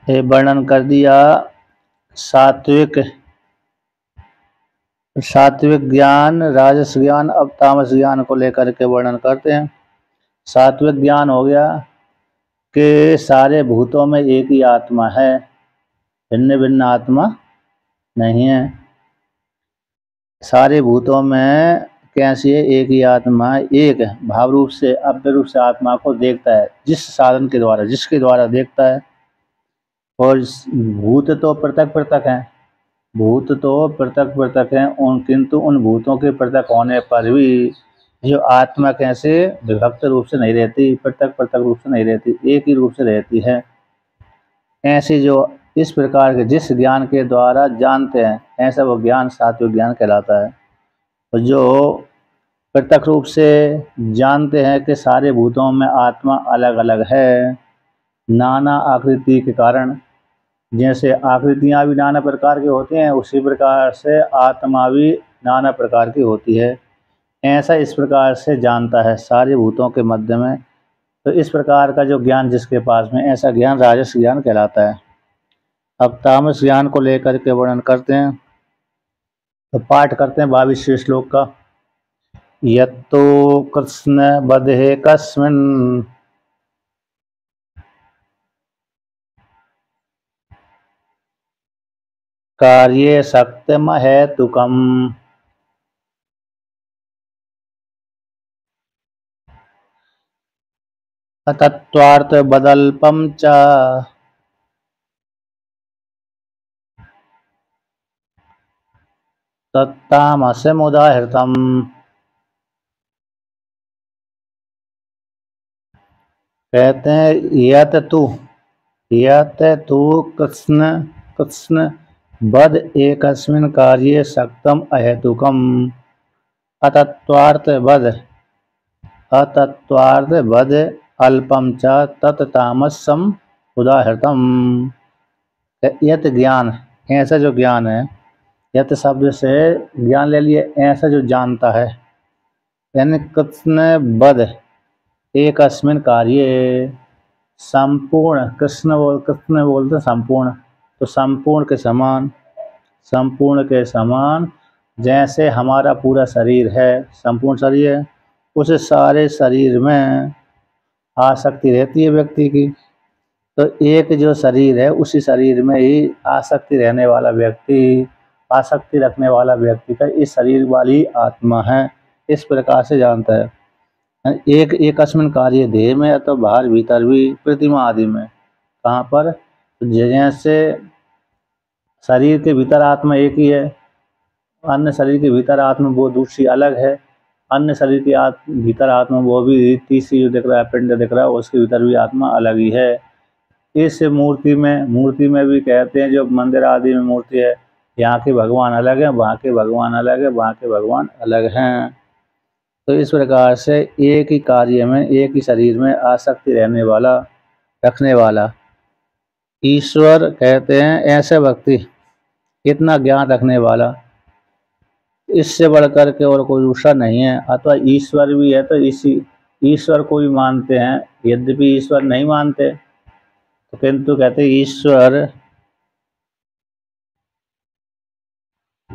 ये वर्णन कर दिया सात्विक सात्विक ज्ञान, राजस ज्ञान। अब तामस ज्ञान को लेकर के वर्णन करते हैं। सात्विक ज्ञान हो गया कि सारे भूतों में एक ही आत्मा है, भिन्न भिन्न आत्मा नहीं है। सारे भूतों में कैसी है? एक ही आत्मा, एक भाव रूप से अव्यय रूप से आत्मा को देखता है, जिस साधन के द्वारा, जिसके द्वारा देखता है। और भूत तो पृथक पृथक हैं, भूत तो पृथक पृथक हैं उन, किंतु उन भूतों के पृथक होने पर भी जो आत्मा कैसे विभक्त रूप से नहीं रहती, पृथक पृथक रूप से नहीं रहती, एक ही रूप से रहती है। ऐसे जो इस प्रकार के जिस ज्ञान के द्वारा जानते हैं, ऐसा वो ज्ञान सात्विक ज्ञान कहलाता है। और जो पृथक रूप से जानते हैं कि सारे भूतों में आत्मा अलग अलग है, नाना आकृति के कारण, जैसे आकृतियाँ भी नाना प्रकार की होती हैं, उसी प्रकार से आत्मा भी नाना प्रकार की होती है। ऐसा इस प्रकार से जानता है सारे भूतों के मध्य में। तो इस प्रकार का जो ज्ञान जिसके पास में, ऐसा ज्ञान राजस ज्ञान कहलाता है। अब तामस ज्ञान को लेकर के वर्णन करते हैं। तो पाठ करते हैं 22वें श्लोक का। यत्तो कृष्ण बधे कस्मिन् कार्ये शक्तिमहेतुकम् अतत्त्वार्थबदल्पं च तत्तामसमुदाहृतम्। कहते हैं यत तु कृष्ण कृष्ण बद एकस्मिन् कार्ये शक्तम अहेतुकम् अतत्त्वार्थबद अल्पम च तत्तामसम उदाहृतम। यत ज्ञान, ऐसा जो ज्ञान है, यत शब्द से ज्ञान ले लिए, ऐसा जो जानता है, यानी कृष्ण बद एक अस्मिन कार्य, संपूर्ण, कृष्ण बोलते संपूर्ण, तो संपूर्ण के समान, संपूर्ण के समान जैसे हमारा पूरा शरीर है, संपूर्ण शरीर है, उस सारे शरीर में आसक्ति रहती है व्यक्ति की। तो एक जो शरीर है, उसी शरीर में ही आसक्ति रहने वाला व्यक्ति, आसक्ति रखने वाला व्यक्ति का इस शरीर वाली आत्मा है, इस प्रकार से जानता है। एक एकस्मिन कार्य देह में, या तो बाहर भीतर भी, प्रतिमा आदि में। कहाँ पर? जैसे शरीर के भीतर आत्मा एक ही है, अन्य शरीर के भीतर आत्मा वो दूसरी अलग है, अन्य शरीर के भीतर आत्मा वो भी तीसरी जो दिख रहा है, पिंड दिख रहा है, उसके भीतर भी आत्मा अलग ही है। इस मूर्ति में भी कहते हैं, जो मंदिर आदि में मूर्ति है, यहाँ के भगवान अलग हैं, वहाँ के भगवान अलग है, वहाँ के भगवान अलग हैं। तो इस प्रकार से एक ही कार्य में, एक ही शरीर में आसक्ति रहने वाला, रखने वाला ईश्वर कहते हैं। ऐसे व्यक्ति, इतना ज्ञान रखने वाला, इससे बढ़कर के और कोई दूसरा नहीं है। अथवा ईश्वर भी है तो इसी ईश्वर को भी मानते हैं, यद्यपि ईश्वर नहीं मानते, तो किंतु कहते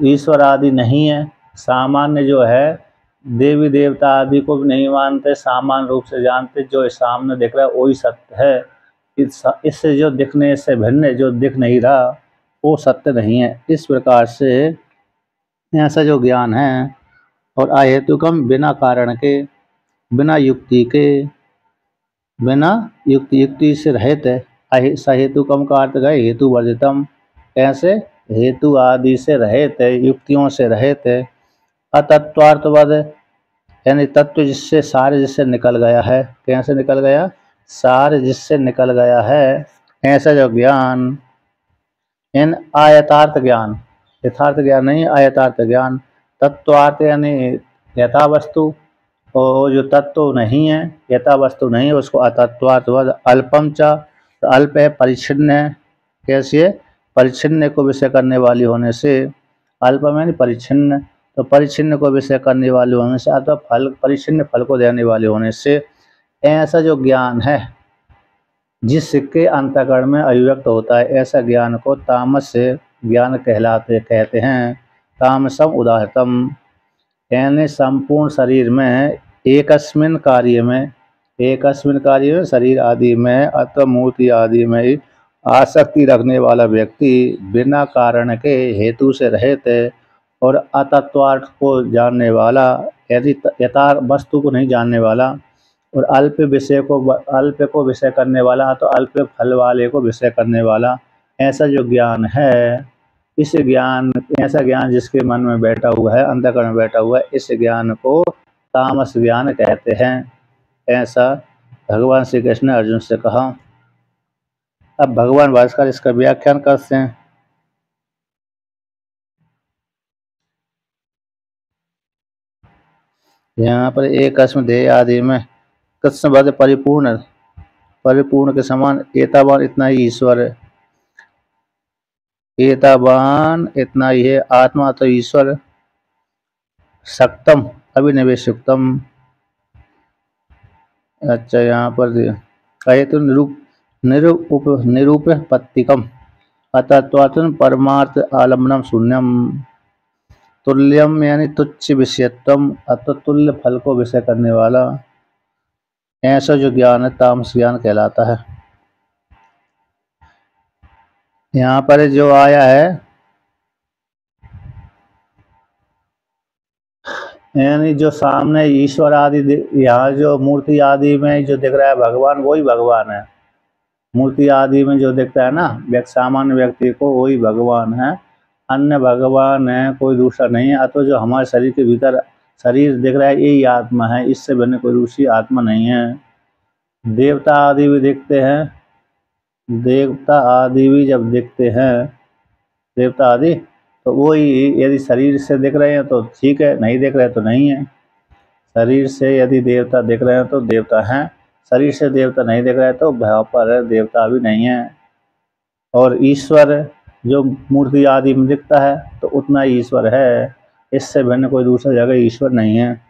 ईश्वर आदि नहीं है। सामान्य जो है, देवी देवता आदि को भी नहीं मानते, सामान्य रूप से जानते, जो सामने दिख रहा है वही सत्य है। इससे जो दिखने से भिन्न जो दिख नहीं रहा, वो सत्य नहीं है। इस प्रकार से ऐसा जो ज्ञान है, और अहेतुकम, बिना कारण के, बिना युक्ति के, बिना युक्ति से रहित है। सहेतुकम का अर्थ है हेतु वर्जितम, ऐसे हेतु आदि से रहित है, युक्तियों से रहित है। अतत्वार्थवद, यानी तत्व जिससे, सारे जिससे निकल गया है। कैसे निकल गया? सारे जिससे निकल गया है, ऐसा जो ज्ञान। इन आयतार्थ ज्ञान, यथार्थ ज्ञान नहीं, आयतार्थ ज्ञान। तत्वार्थ यानी यथा वस्तु, और जो तत्व नहीं है, यथा वस्तु नहीं है, उसको अतत्वार्थवद। अल्पम च, अल्प है, परिच्छिन्न है। कैसे? परिच्छिन्न को विषय करने वाली होने से, अल्पम यानी परिच्छिन्न, तो परिच्छिन्न को विषय करने वाले होने से, अथवा फल, परिच्छिन्न फल को देने वाले होने से, ऐसा जो ज्ञान है, जिसके अंतःकरण में अभिव्यक्त होता है, ऐसा ज्ञान को तामस ज्ञान कहते हैं। तामसम उदाहृतम, यानी संपूर्ण शरीर में एकस्मिन कार्य में शरीर आदि में अथवा मूर्ति आदि में ही आसक्ति रखने वाला व्यक्ति बिना कारण के हेतु से रहित और अतत्वार्थ को जानने वाला, यदि यथार्थ वस्तु को नहीं जानने वाला, और अल्प को विषय करने वाला, तो अल्प फल वाले को विषय करने वाला, ऐसा जो ज्ञान है, ऐसा ज्ञान जिसके मन में बैठा हुआ है, अंतःकरण में बैठा हुआ है, इस ज्ञान को तामस ज्ञान कहते हैं। ऐसा भगवान श्री कृष्ण ने अर्जुन से कहा। अब भगवान भास्कर इसका व्याख्यान करते हैं। यहाँ पर एक देह आदि में कृष्ण परिपूर्ण के समान एतावान इतना ही ईश्वर है, एतावान इतना ही है, आत्मा तो ईश्वर सक्तम अभिनिवेशुक्तम। अच्छा, यहाँ पर कहे तो निरूप पत्तिकम अतत्वात्म परमार्थ आलम्बनम शून्यम तुल्यम, यानी तुच्छ विषयत्वम अतः तुल्य फल को विषय करने वाला, ऐसा जो ज्ञान है तामस ज्ञान कहलाता है। यहाँ पर जो आया है, यानी जो सामने ईश्वर आदि, यहाँ जो मूर्ति आदि में जो दिख रहा है भगवान, वही भगवान है। मूर्ति आदि में जो दिखता है ना सामान्य व्यक्ति को, वही भगवान है, अन्य भगवान है कोई दूसरा नहीं है। अथवा जो हमारे शरीर के भीतर शरीर दिख रहा है, यही आत्मा है, इससे भिन्न कोई दूसरी आत्मा नहीं है। देवता आदि भी दिखते हैं, देवता आदि भी जब दिखते हैं, देवता आदि, तो वही यदि शरीर से दिख रहे हैं तो ठीक है, नहीं दिख रहे तो नहीं है। शरीर से यदि देवता दिख रहे हैं तो देवता हैं, शरीर से देवता नहीं दिख रहा है तो भाव पर देवता भी नहीं है। और ईश्वर जो मूर्ति आदि में दिखता है तो उतना ही ईश्वर है, इससे भिन्न कोई दूसरा जगह ईश्वर नहीं है।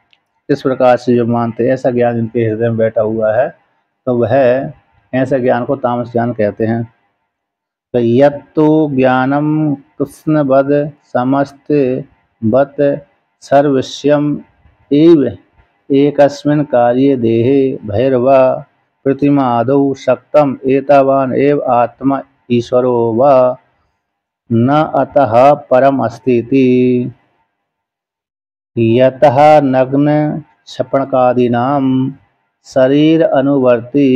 इस प्रकार से जो मानते हैं, ऐसा ज्ञान जिनके हृदय में बैठा हुआ है, तो वह ऐसे ज्ञान को तामस ज्ञान कहते हैं। तो यत्तु ज्ञानम कृष्णवद समस्त बत सर्वस्यम एव एकस्मिन् कार्ये देहे भैरवा प्रतिमा आदौ शक्तम एतावान एव आत्मा ईश्वरो वा न अतः परम अस्तीति। यतः नग्न क्षपणकादीनां शरीर अनुवर्ती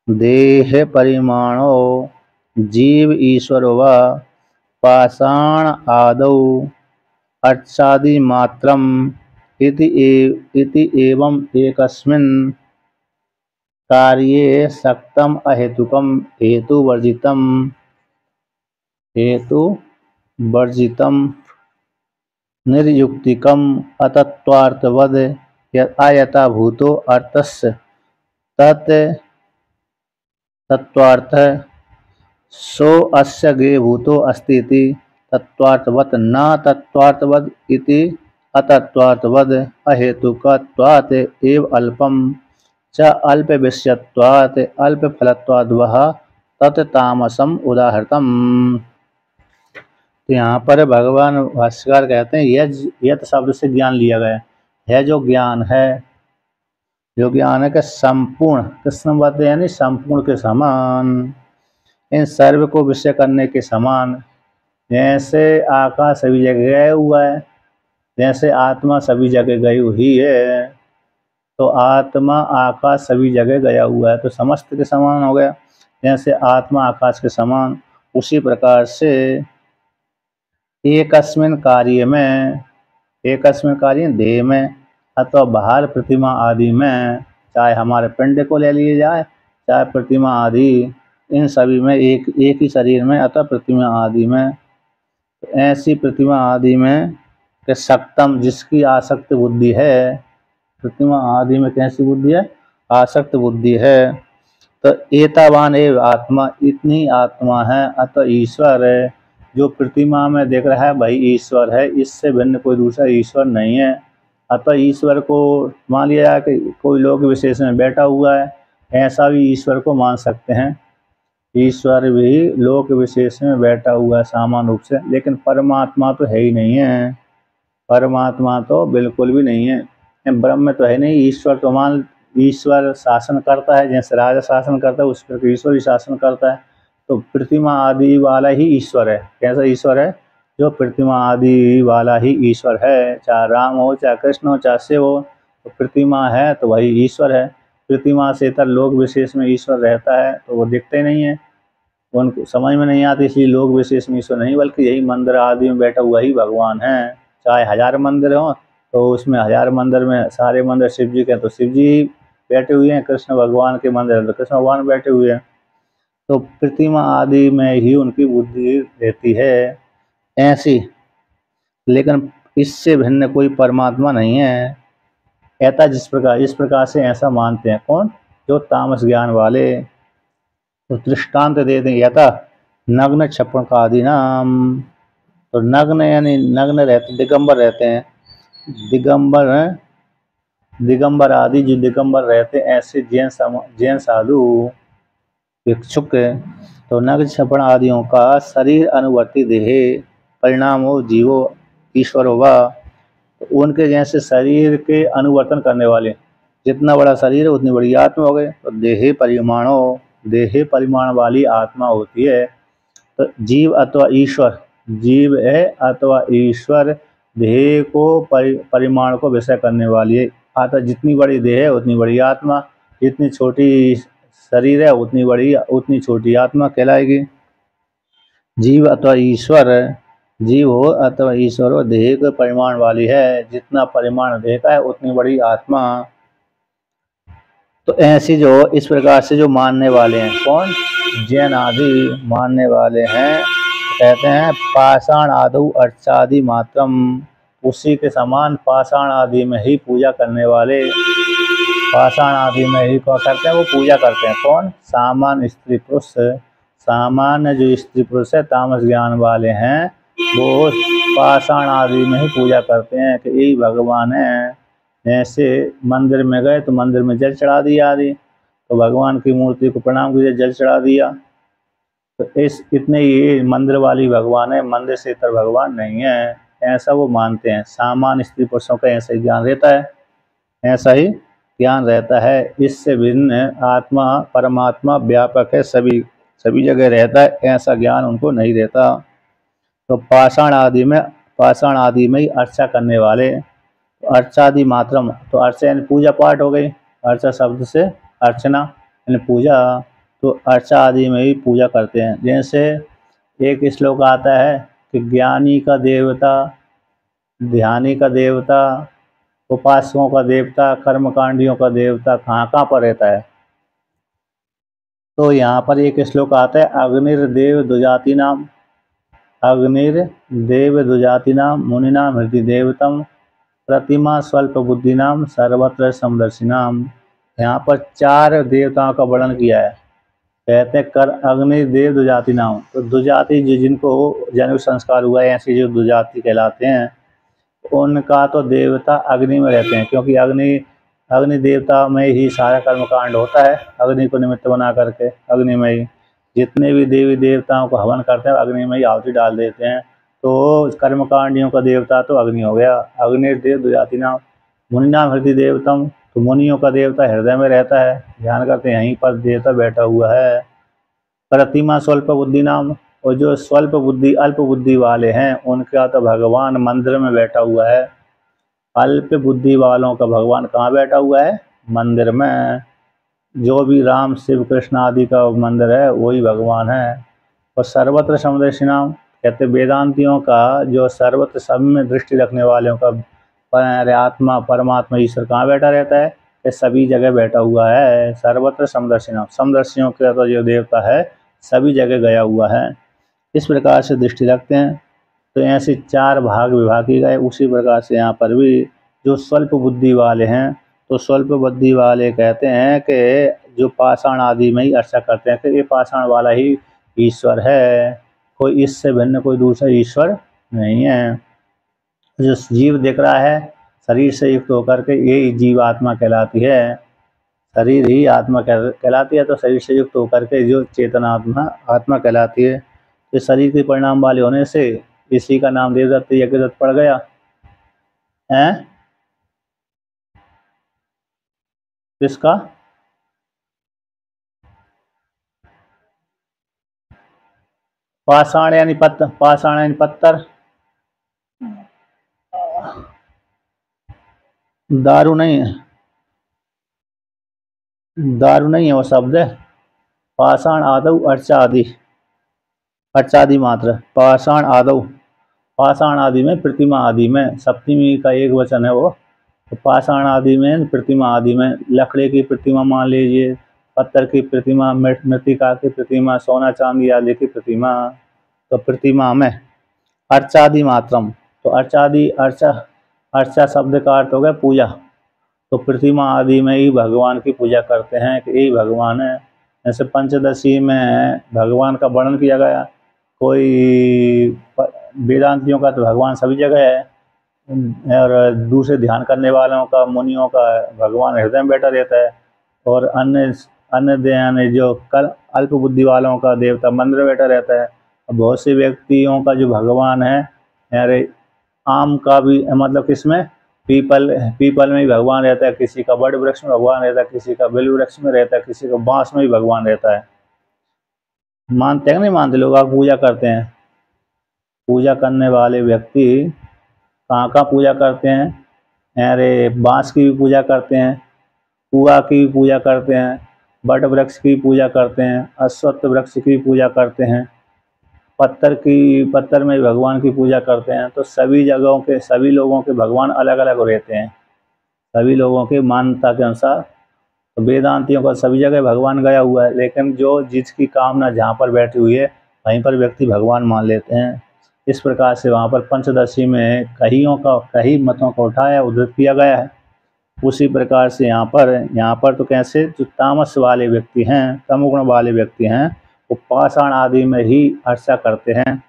देह परिमाणो जीव ईश्वर व पाषाण आदौ अर्चादि मात्रम इति एवं एकस्मिन् कार्ये सक्तम अहेतुकम हेतु वर्जितम निर्युक्तिकम अतत्वार्थवद आयताभूतो अर्थस्य तत्त्वार्थ सो अस्य गेयभूतो अस्ति इति तत्त्वार्थवत् न तत्त्वार्थवद् इति अतत्त्वार्थवद् अहेतुकत्वात् एव अल्पं च अल्पविषयत्वात् अल्पफलत्वाद् वह तत्तामसम उदाहृतम। तो यहाँ पर भगवान भाष्यकार कहते हैं, यत शब्द से ज्ञान लिया गया है, जो ज्ञान है, जो ज्ञान है कि संपूर्ण कृष्णवत यानी संपूर्ण के समान, इन सर्व को विषय करने के समान, जैसे आकाश सभी जगह गया हुआ है, जैसे आत्मा सभी जगह गई हुई है, तो आत्मा आकाश सभी जगह गया हुआ है, तो समस्त के समान हो गया। जैसे आत्मा आकाश के समान, उसी प्रकार से एकस्मिन कार्य देह में अथवा बाहर प्रतिमा आदि में, चाहे हमारे पिंड को ले लिए जाए, चाहे प्रतिमा आदि, इन सभी में एक ही शरीर में अथवा प्रतिमा आदि में, ऐसी प्रतिमा आदि में कि सक्तम जिसकी आसक्त बुद्धि है, प्रतिमा आदि में कैसी बुद्धि है, आसक्त बुद्धि है, तो एतावान एव आत्मा इतनी आत्मा है, अतः ईश्वर है, जो प्रतिमा में देख रहा है भाई ईश्वर है, इससे भिन्न कोई दूसरा ईश्वर नहीं है। अतः ईश्वर को मान लिया जाए कि कोई लोक विशेष में बैठा हुआ है, ऐसा भी ईश्वर को मान सकते हैं। ईश्वर भी लोक विशेष में बैठा हुआ है सामान्य रूप से, लेकिन परमात्मा तो है ही नहीं है। परमात्मा तो बिल्कुल भी नहीं है। ब्रह्म तो है नहीं। ईश्वर तो मान, ईश्वर शासन करता है, जैसे राजा शासन करता है उस पर ईश्वर ही शासन करता है। तो प्रतिमा आदि वाला ही ईश्वर है। कैसा ईश्वर है? जो प्रतिमा आदि वाला ही ईश्वर है। चाहे राम हो, चाहे कृष्ण हो, चाहे शिव हो, तो प्रतिमा है तो वही ईश्वर है। प्रतिमा से इतर लोक विशेष में ईश्वर रहता है तो वो दिखते नहीं है, उनको समझ में नहीं आती, इसलिए लोक विशेष में ईश्वर नहीं, बल्कि यही मंदिर आदि में बैठा हुआ ही भगवान है। चाहे 1000 मंदिर हों तो उसमें 1000 मंदिर में सारे मंदिर शिव जी के, तो शिव जी बैठे हुए हैं। कृष्ण भगवान के मंदिर है तो कृष्ण भगवान बैठे हुए हैं। तो प्रतिमा आदि में ही उनकी बुद्धि रहती है ऐसी, लेकिन इससे भिन्न कोई परमात्मा नहीं है। ऐसा इस प्रकार से ऐसा मानते हैं कौन? जो तामस ज्ञान वाले। तो दृष्टांत दे दें, यथा नग्न छप्पन का आदि नाम। तो नग्न यानी नग्न रहते, दिगंबर रहते हैं। दिगंबर आदि जो दिगंबर रहते हैं, ऐसे जैन साधु भिक्षुक। तो नग्न छप्पन आदियों का शरीर अनुवर्ती देह परिणाम हो जीवो ईश्वर होगा। तो उनके जैसे शरीर के अनुवर्तन करने वाले, जितना बड़ा शरीर है उतनी बड़ी आत्मा हो गई। तो देह परिमाण वाली आत्मा होती है। तो जीव अथवा ईश्वर, जीव है अथवा ईश्वर देह को परिमाण को विषय करने वाली है। अतः जितनी बड़ी देह है उतनी बड़ी आत्मा, जितनी छोटी शरीर है उतनी छोटी आत्मा कहलाएगी। जीव अथवा ईश्वर, जीव हो अथवा ईश्वर हो, देह के परिमाण वाली है। जितना परिमाण देह का है उतनी बड़ी आत्मा। तो ऐसी जो इस प्रकार से जो मानने वाले हैं कौन? जैन आदि मानने वाले हैं। कहते हैं पाषाण आदि अर्चादि मात्रम, उसी के समान पाषाण आदि में ही पूजा करने वाले, पाषाण आदि में ही क्या करते हैं? वो पूजा करते हैं। कौन? सामान्य स्त्री पुरुष। सामान्य जो स्त्री पुरुष है, तामस ज्ञान वाले हैं, वो पाषाण आदि में ही पूजा करते हैं कि यही भगवान है। ऐसे मंदिर में गए तो मंदिर में जल चढ़ा दिया आदि, तो भगवान की मूर्ति को प्रणाम किया, जल चढ़ा दिया। तो इतने ये मंदिर वाली भगवान है, मंदिर से इतर भगवान नहीं है, ऐसा वो मानते हैं। सामान्य स्त्री पुरुषों का ऐसा ही ज्ञान रहता है, ऐसा ही ज्ञान रहता है। इससे भिन्न आत्मा परमात्मा व्यापक है, सभी जगह रहता है, ऐसा ज्ञान उनको नहीं रहता। तो पाषाण आदि में ही अर्चा करने वाले, तो अर्चादि मात्रम, तो अर्चा यानी पूजा पाठ हो गई। अर्चा शब्द से अर्चना यानी पूजा, तो अर्चा आदि में ही पूजा करते हैं। जैसे एक श्लोक आता है कि ज्ञानी का देवता, ध्यानी का देवता, उपासकों का देवता, कर्मकांडियों का देवता कहाँ कहाँ पर रहता है? तो यहाँ पर एक श्लोक आता है अग्निर्देव दुजाति नाम, अग्निर्देव दुजाति नाम मुनिनाम हृदय देवतम प्रतिमा स्वल्प बुद्धि नाम सर्वत्र समदर्शी नाम। यहाँ पर 4 देवताओं का वर्णन किया है। कहते हैं कर अग्निदेव दुजाति नाम, तो दुजाति जिनको जन्म संस्कार हुआ है, ऐसे जो दुजाति कहलाते हैं, उनका तो देवता अग्नि में रहते हैं, क्योंकि अग्नि देवता में ही सारा कर्मकांड होता है। अग्नि को निमित्त बना करके अग्नि में ही जितने भी देवी देवताओं को हवन करते हैं अग्नि में ही आहुति डाल देते हैं। तो कर्मकांडियों का देवता तो अग्नि हो गया। अग्निदेव दुजाति नाम मुनिनाम हृदय देवतम, तो मुनियों का देवता हृदय में रहता है, ध्यान करते हैं यहीं पर देवता बैठा हुआ है। प्रतिमा स्वल्प बुद्धि नाम, और जो स्वल्प बुद्धि अल्प बुद्धि वाले हैं उनका तो भगवान मंदिर में बैठा हुआ है। अल्प बुद्धि वालों का भगवान कहाँ बैठा हुआ है? मंदिर में। जो भी राम शिव कृष्ण आदि का मंदिर है वही भगवान है। और सर्वत्र समदर्शी नाम, कहते वेदांतियों का जो सर्वत्र सब में दृष्टि रखने वालों का आत्मा परमात्मा ईश्वर कहाँ बैठा रहता है? ये सभी जगह बैठा हुआ है। सर्वत्र समदर्शी नाम, समदर्शियों का तो जो देवता है सभी जगह गया हुआ है। इस प्रकार से दृष्टि रखते हैं। तो ऐसे 4 भाग विभाग किए गए। उसी प्रकार से यहाँ पर भी जो स्वल्प बुद्धि वाले हैं, तो स्वल्प बुद्धि वाले कहते हैं कि जो पाषाण आदि में ही अर्चा करते हैं कि ये पाषाण वाला ही ईश्वर है, कोई इससे भिन्न कोई दूसरा ईश्वर नहीं है। जो जीव दिख रहा है शरीर से युक्त होकर के ये जीवात्मा कहलाती है। शरीर ही आत्मा कहलाती है, तो शरीर से युक्त होकर के जो चेतन आत्मा आत्मा कहलाती है। तो शरीर के परिणाम वाले होने से इसी का नाम देवदत्त यज्ञदत्त पड़ गया है। किसका? पाषाण यानी पत्थर, पाषाण यानी पत्थर। दारू नहीं है, दारू नहीं है वो शब्द है। पाषाण आदौ अर्चा आदि, अर्चा आदि मात्र। पाषाण आदौ, पाषाण आदि में, प्रतिमा आदि में, सप्तमी का एक वचन है वो। तो पाषाण आदि में, प्रतिमा आदि में, लकड़ी की प्रतिमा मान लीजिए, पत्थर की प्रतिमा, मृतिका की प्रतिमा, सोना चांदी आदि की प्रतिमा। तो प्रतिमा में अर्चादि मात्रम, तो अर्चादि, अर्चा, अर्चा शब्द का अर्थ हो गया पूजा। तो प्रतिमा आदि में ही भगवान की पूजा करते हैं कि यही भगवान है। जैसे पंचदशी में भगवान का वर्णन किया गया। कोई वेदांतियों का तो भगवान सभी जगह है, और दूसरे ध्यान करने वालों का, मुनियों का, भगवान हृदय में बैठा रहता है। और अन्य अन्य ध्यान जो कल अल्प बुद्धि वालों का देवता मंदिर में बैठा रहता है। बहुत से व्यक्तियों का जो भगवान है, अरे आम का भी, मतलब किसमें, पीपल में भी भगवान रहता है, किसी का बड़ वृक्ष में भगवान रहता है, किसी का बेल वृक्ष में रहता है, किसी का बांस में भी भगवान रहता है। मानते हैं नहीं मानते, लोग आप पूजा करते हैं। पूजा करने वाले व्यक्ति कहाँ कहाँ पूजा करते हैं? अरे बांस की भी पूजा करते हैं, कुआ की भी पूजा करते हैं, बट वृक्ष की पूजा करते हैं, अश्वत्थ वृक्ष की पूजा करते हैं, पत्थर में भगवान की पूजा करते हैं। तो सभी जगहों के सभी लोगों के भगवान अलग अलग रहते हैं, सभी लोगों की मान्यता के अनुसार। तो वेदांतियों का सभी जगह भगवान गया हुआ है, लेकिन जो जिसकी कामना जहाँ पर बैठी हुई है वहीं पर व्यक्ति भगवान मान लेते हैं। इस प्रकार से वहाँ पर पंचदशी में कई मतों को उठाया, उद्धृत किया गया है। उसी प्रकार से यहाँ पर तो कैसे जो तामस वाले व्यक्ति हैं, तमोगुण वाले व्यक्ति हैं, वो पाषाण आदि में ही अर्चा करते हैं।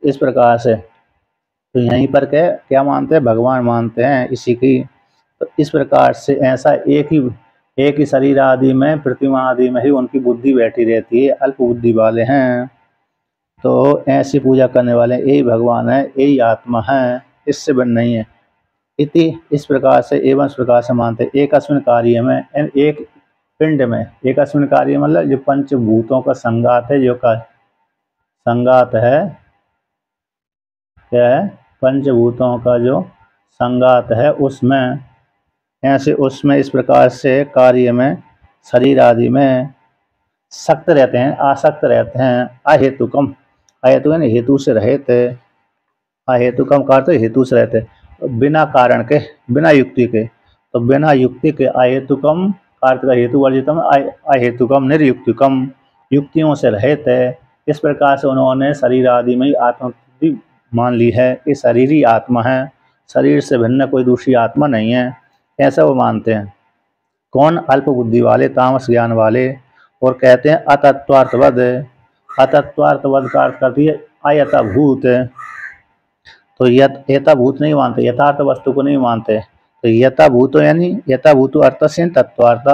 इस प्रकार से तो यहीं पर क्या मानते हैं? भगवान मानते हैं इसी की। तो इस प्रकार से ऐसा एक ही शरीर आदि में, प्रतिमा आदि में ही उनकी बुद्धि बैठी रहती है, अल्प बुद्धि वाले हैं। तो ऐसी पूजा करने वाले यही भगवान है, यही आत्मा है, इससे भिन्न नहीं है। इति, इस प्रकार से, एवं इस प्रकार से मानते एक अस्मिन कार्य में, एक पिंड में, एक अस्मिन कार्य मतलब जो पंचभूतों का संगात है, जो का संगात है, क्या है? पंचभूतों का जो संगात है, उसमें ऐसे, उसमें इस प्रकार से कार्य में, शरीर आदि में सक्त रहते हैं, आसक्त रहते हैं। अहेतुकम, अहेतु यानी हेतु से रहित, अहेतुकम का अर्थ हेतु से रहते, बिना कारण के, बिना युक्ति के। तो बिना युक्ति के अहेतुकम का अर्थ का हेतु वर्जितम, अहेतुकम निर्युक्तिकम, युक्तियों से रहित है। इस प्रकार से उन्होंने शरीर आदि में आत्मा मान ली है कि शरीर ही आत्मा है, शरीर से भिन्न कोई दूसरी आत्मा नहीं है, ऐसा वो मानते हैं। कौन? अल्प बुद्धि वाले, तामस ज्ञान वाले। और कहते हैं अतत्वार्थवद, अतत्वार्थवद का अर्थ करती है अयथाभूत। तो यथाभूत नहीं मानते, यथार्थ वस्तु को नहीं मानते। तो यथाभूत यानी यथाभूत अर्थ से तत्वार्थ,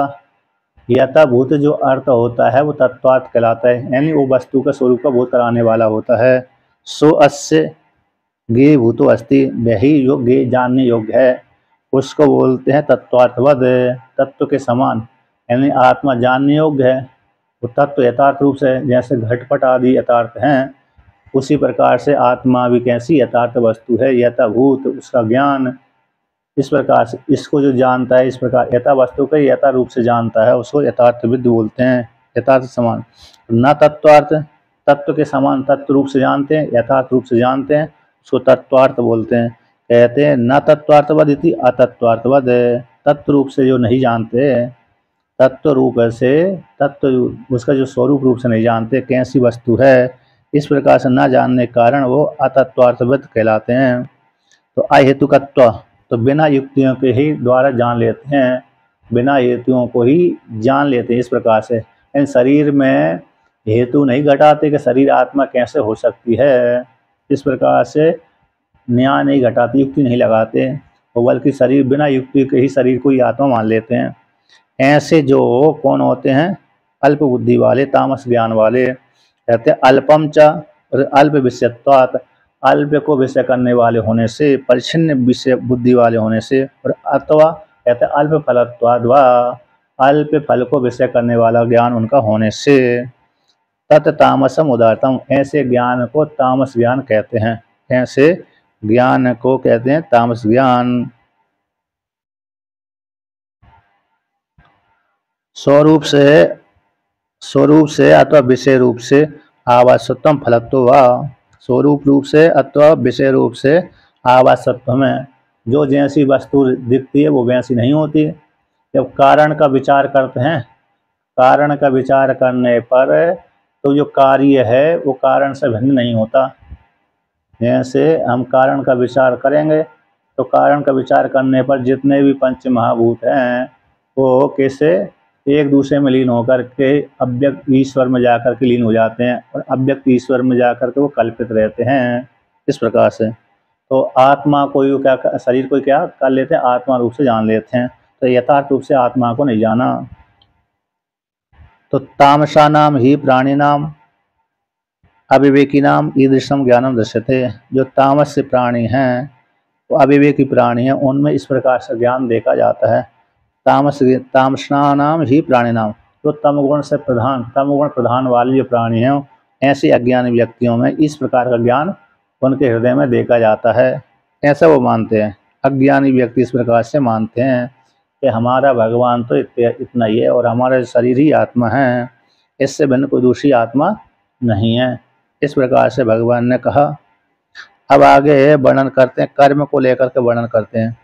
यथाभूत जो अर्थ होता है वो तत्वार्थ कहलाता है, यानी वो वस्तु का स्वरूप का बोध कराने वाला होता है। सो अस्य गे भूतो अस्ति, वही योग्य जानने योग्य है, उसको बोलते हैं तत्वार्थवद, तत्व के समान, यानी आत्मा जानने योग्य है। वो तत्व यथार्थ रूप से, जैसे घटपट आदि यथार्थ हैं, उसी प्रकार से आत्मा भी कैसी यथार्थ वस्तु है, यथाभूत, उसका ज्ञान। इस प्रकार से इसको जो जानता है, इस प्रकार यथा वस्तु को यथा रूप से जानता है, उसको यथार्थविद बोलते हैं, यथार्थ समान। न तत्वार्थ, तत्व के समान तत्व रूप से जानते हैं, यथार्थ रूप से जानते हैं, उसको तत्वार्थ बोलते हैं। कहते हैं न तत्वार्थवद इति अतत्वार्थवद, तत्व रूप से जो नहीं जानते, तत्व रूप से, तत्व उसका जो स्वरूप रूप से नहीं जानते कैसी वस्तु है, इस प्रकार से न जानने के कारण वो अतत्वार्थवद कहलाते हैं। तो अहेतुकत्व, तो बिना युक्तियों के ही द्वारा जान लेते हैं, बिना हेतुओं को ही जान लेते हैं। इस प्रकार से इन शरीर में हेतु नहीं घटाते कि शरीर आत्मा कैसे हो सकती है, इस प्रकार से न्याय नहीं घटाते, युक्ति नहीं लगाते, और बल्कि शरीर बिना युक्ति के ही शरीर को ही आत्मा मान लेते हैं। ऐसे जो कौन होते हैं, अल्प बुद्धि वाले, तामस ज्ञान वाले, कहते हैं अल्पम च, अल्प विषयत्वात्, अल्प को विषय करने वाले होने से, परिच्छिन्न विषय बुद्धि वाले होने से, और अथवा कहते हैं अल्प फलत्वाद् वा, अल्प फल को विषय करने वाला ज्ञान उनका होने से, तत् तामसम उदारतम, ऐसे ज्ञान को तामस ज्ञान कहते हैं। ऐसे ज्ञान को कहते हैं तामस ज्ञान। स्वरूप से अथवा विषय रूप से आवासत्वम फलत्व वा, स्वरूप रूप से अथवा विषय रूप से आवासत्व में, जो जैसी वस्तु दिखती है वो वैसी नहीं होती। जब कारण का विचार करते हैं, कारण का विचार करने पर तो जो कार्य है वो कारण से भिन्न नहीं होता। जैसे हम कारण का विचार करेंगे तो कारण का विचार करने पर जितने भी पंच महाभूत हैं वो कैसे एक दूसरे में लीन होकर के अव्यक्त ईश्वर में जाकर के लीन हो जाते हैं, और अव्यक्त ईश्वर में जाकर के वो कल्पित रहते हैं। इस प्रकार से तो आत्मा को क्या, शरीर को क्या कर लेते हैं, आत्मा रूप से जान लेते हैं, तो यथार्थ रूप से आत्मा को नहीं जाना। तो तामसा नाम ही प्राणी नाम अविवेकी नाम ईदृशम ज्ञानम दृश्यते, जो तामस से प्राणी हैं, वो अविवेकी प्राणी हैं, उनमें इस प्रकार से ज्ञान देखा जाता है। तामसा नाम ही प्राणी नाम, जो तमगुण से प्रधान, तमगुण प्रधान वाले जो प्राणी हैं, ऐसे अज्ञानी व्यक्तियों में इस प्रकार का ज्ञान उनके हृदय में देखा जाता है। ऐसा वो मानते हैं, अज्ञानी व्यक्ति इस प्रकार से मानते हैं कि हमारा भगवान तो इतना ही है और हमारा शरीर ही आत्मा है, इससे भिन्न कोई दूसरी आत्मा नहीं है। इस प्रकार से भगवान ने कहा। अब आगे वर्णन करते हैं, कर्म को लेकर के वर्णन करते हैं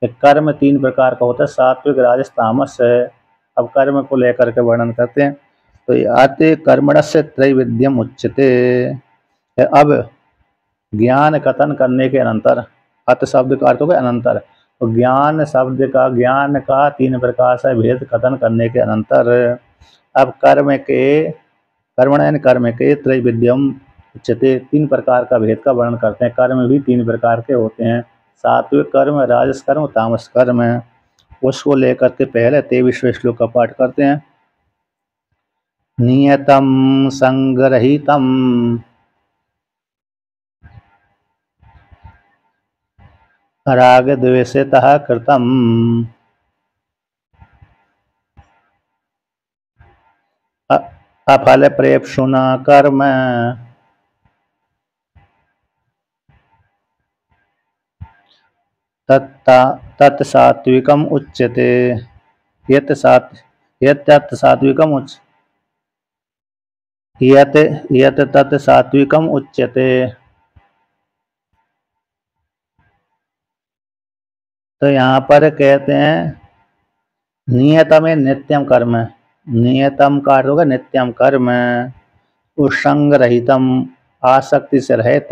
कि कर्म 3 प्रकार का होता है, सात्विक, राजस, तामस है। अब कर्म को लेकर के वर्णन करते हैं, तो आते कर्मणस्य त्रैविध्यम उच्यते। अब ज्ञान कथन करने के अनंतर, अत शब्द का अर्थ हो गया अनंतर, तो ज्ञान शब्द का, ज्ञान का 3 प्रकार से भेद कथन करने के अनंतर अब कर्म के त्रैविध्यम उच्यते, 3 प्रकार का भेद का वर्णन करते हैं। कर्म भी 3 प्रकार के होते हैं, सात्विक कर्म, राजस कर्म, तामस कर्म। उसको लेकर के पहले 23वें श्लोक का पाठ करते हैं। नियतम संगरहितम राग द्वेषतः कृतम अफल प्रेप्सुना कर्म तत्सात्विकम उच्यते। यत् सात्विकम यत् तत् सात्विकम उच्यते। तो यहाँ पर कहते हैं नियतम नित्यम कर्म, नियतम का अर्थ होगा नित्यम कर्म, उसंग रहितम, आसक्ति से रहित।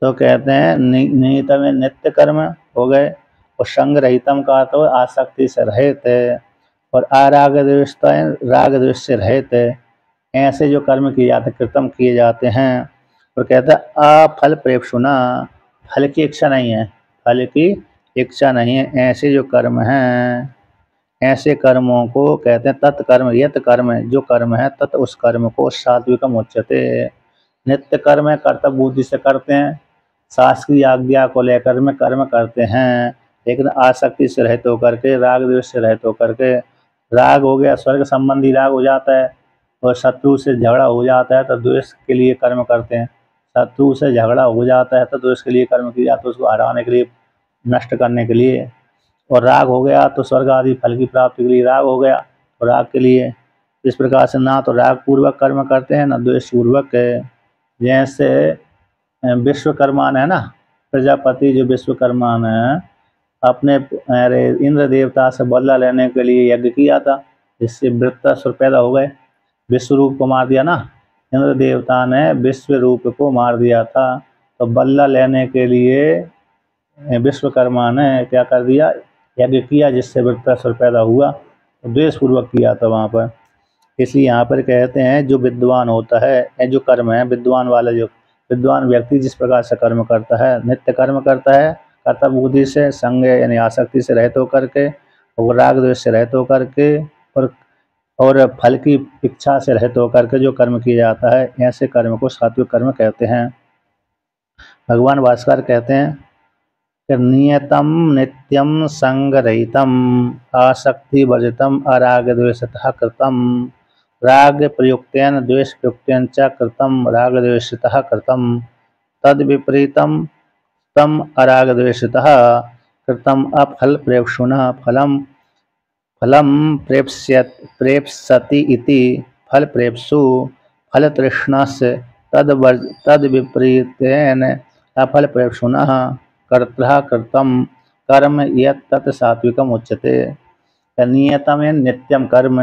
तो कहते हैं नियतम नित्य कर्म हो गए, और संग रहितम का तो आसक्ति से रहित, और अराग द्वेष, राग द्वेष से रहित। ऐसे जो कर्म किए जाते हैं, कृतम किए जाते हैं। और कहते हैं अफल प्रेप्सुना, फल की इच्छा नहीं है, फल की इच्छा नहीं है। ऐसे जो कर्म हैं, ऐसे कर्मों को कहते हैं तत्कर्म, यत कर्म, जो कर्म है तत् उस कर्म को सात्विकम उच्यते। नित्य कर्म है, कर्तव्य बुद्धि से करते हैं, शास्त्र की आज्ञा को लेकर में कर्म करते हैं, लेकिन आसक्ति से रहित होकर के, राग द्वेष से रहित होकर के। राग हो गया स्वर्ग संबंधी राग हो जाता है, और शत्रु से झगड़ा हो जाता है तो द्वेष के लिए कर्म करते हैं। शत्रु से झगड़ा हो जाता है तो द्वेष के लिए कर्म किया जाता है, उसको हराने के लिए, नष्ट करने के लिए। और राग हो गया तो स्वर्ग आदि फल की प्राप्ति के लिए राग हो गया, तो राग के लिए। इस प्रकार से ना तो राग पूर्वक कर्म करते हैं, ना द्वेष पूर्वक। जैसे विश्वकर्मा है ना, प्रजापति जो विश्वकर्मा ने अपने इंद्र देवता से बदला लेने के लिए यज्ञ किया था, जिससे वृत्रासुर पैदा हो गए, विश्व रूप को मार दिया ना, इंद्र देवता ने विश्व रूप को मार दिया था। तो बदला लेने के लिए विश्वकर्मा ने क्या कर दिया, यज्ञ किया, जिससे वृत्रासुर पैदा हुआ, तो द्वेषपूर्वक किया था वहाँ पर। इसलिए यहाँ पर कहते हैं जो विद्वान होता है, जो कर्म है, विद्वान वाला, जो विद्वान व्यक्ति जिस प्रकार से कर्म करता है, नित्य कर्म करता है, कर्तव्य बुद्धि से, संग यानी आसक्ति से रहित होकर के, और राग द्वेष से रहित होकर के, और फल की इच्छा से रहित होकर के जो कर्म किया जाता है, ऐसे कर्म को सात्विक कर्म कहते हैं। भगवान भास्कर कहते हैं कि नियतम नित्यम संगरहितम आसक्ति वर्जितम अराग द्वेषतः कृतम राग प्रयुक्तेन द्वेष प्रयुक्तेन च कृतम राग द्वेषतः कृतम तद विपरीतम तम अराग द्वेषतः कृतम अफल प्रेक्षुणः फलम फलम प्रेप्स्यति इति फल प्रेप्सु फल तृष्णास्य तद विपरीतेन अफल प्रेक्षुणः कर्तृ कृतम कर्म यत् तत् सात्विकम उच्यते। नियतम नित्यम कर्म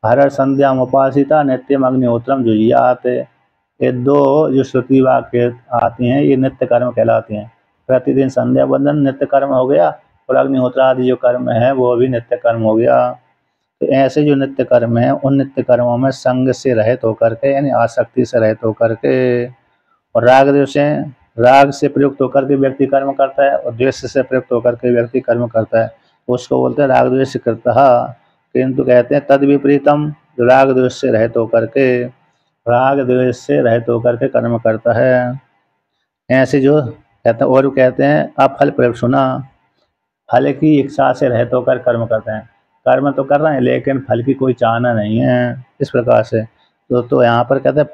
हर संध्याम उपासिता नित्यम अग्निहोत्रम जुहियात। ये दो जो श्रुति वाक्य आती हैं ये नित्य कर्म कहलाती हैं। प्रतिदिन संध्या बंदन नित्य कर्म हो गया और अग्निहोत्र आदि जो कर्म है वो भी नित्य कर्म हो गया। तो ऐसे जो नित्य कर्म है उन नित्य कर्मों में संग से रहित होकर के यानी आसक्ति से रहित होकर के, और राग से प्रयुक्त होकर के व्यक्ति कर्म करता है और द्वेष से प्रयुक्त होकर के व्यक्ति कर्म करता है, उसको बोलते हैं राग द्वेष कृतः। किंतु कहते हैं तद विपरीतम, जो राग द्वेष से रहित होकर के कर्म करता है, ऐसे जो कहते हैं। और कहते हैं अफल प्रेक्षुणा, फल की इच्छा से रहित होकर कर्म करते हैं। कर्म तो कर रहे हैं लेकिन फल की कोई चाहना नहीं है, इस प्रकार से। तो यहाँ पर कहते हैं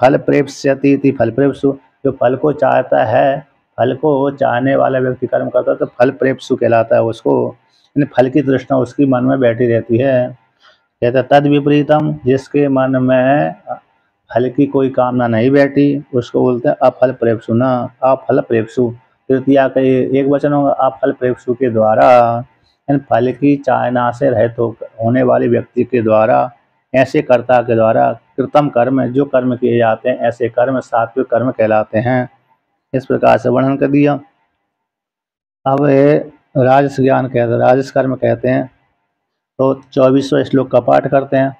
फल प्रेप्स्यति इति फल प्रेप्सु, जो फल को चाहता है, फल को चाहने वाला व्यक्ति कर्म करता है तो फल प्रेप्सु कहलाता है उसको, यानी फल की तृष्णा उसकी मन में बैठी रहती है। कहता है तद विपरीतम, जिसके मन में फल की कोई कामना नहीं बैठी उसको बोलते हैं अफल प्रेप्सुना, अफल प्रेप्सु। तृतीया का एक वचन होगा अफल प्रेप्सु के द्वारा, फल की चाहना से रहित होने वाले व्यक्ति के द्वारा, ऐसे कर्ता के द्वारा कृतम कर्म, जो कर्म किए जाते हैं ऐसे कर्म सात्विक कर्म कहलाते हैं। इस प्रकार से वर्णन कर दिया। अब राजस ज्ञान कहते हैं, राजस कर्म कहते हैं। तो 24वां श्लोक का पाठ करते हैं।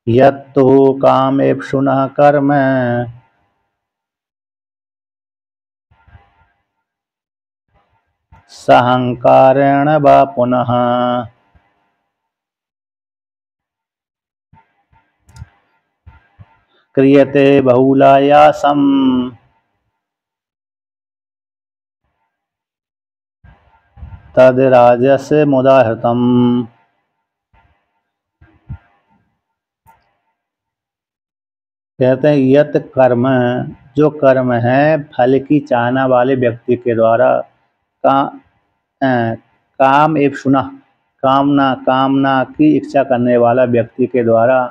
यत्तु कामेप्सुनः कर्म सहंकारेण वा पुनः क्रियते बहुलायासम तद राजस मुदाहृतम। कहते हैं यत कर्म, जो कर्म है फल की चाहना वाले व्यक्ति के द्वारा, काम एप्सुना, कामना की इच्छा करने वाला व्यक्ति के द्वारा,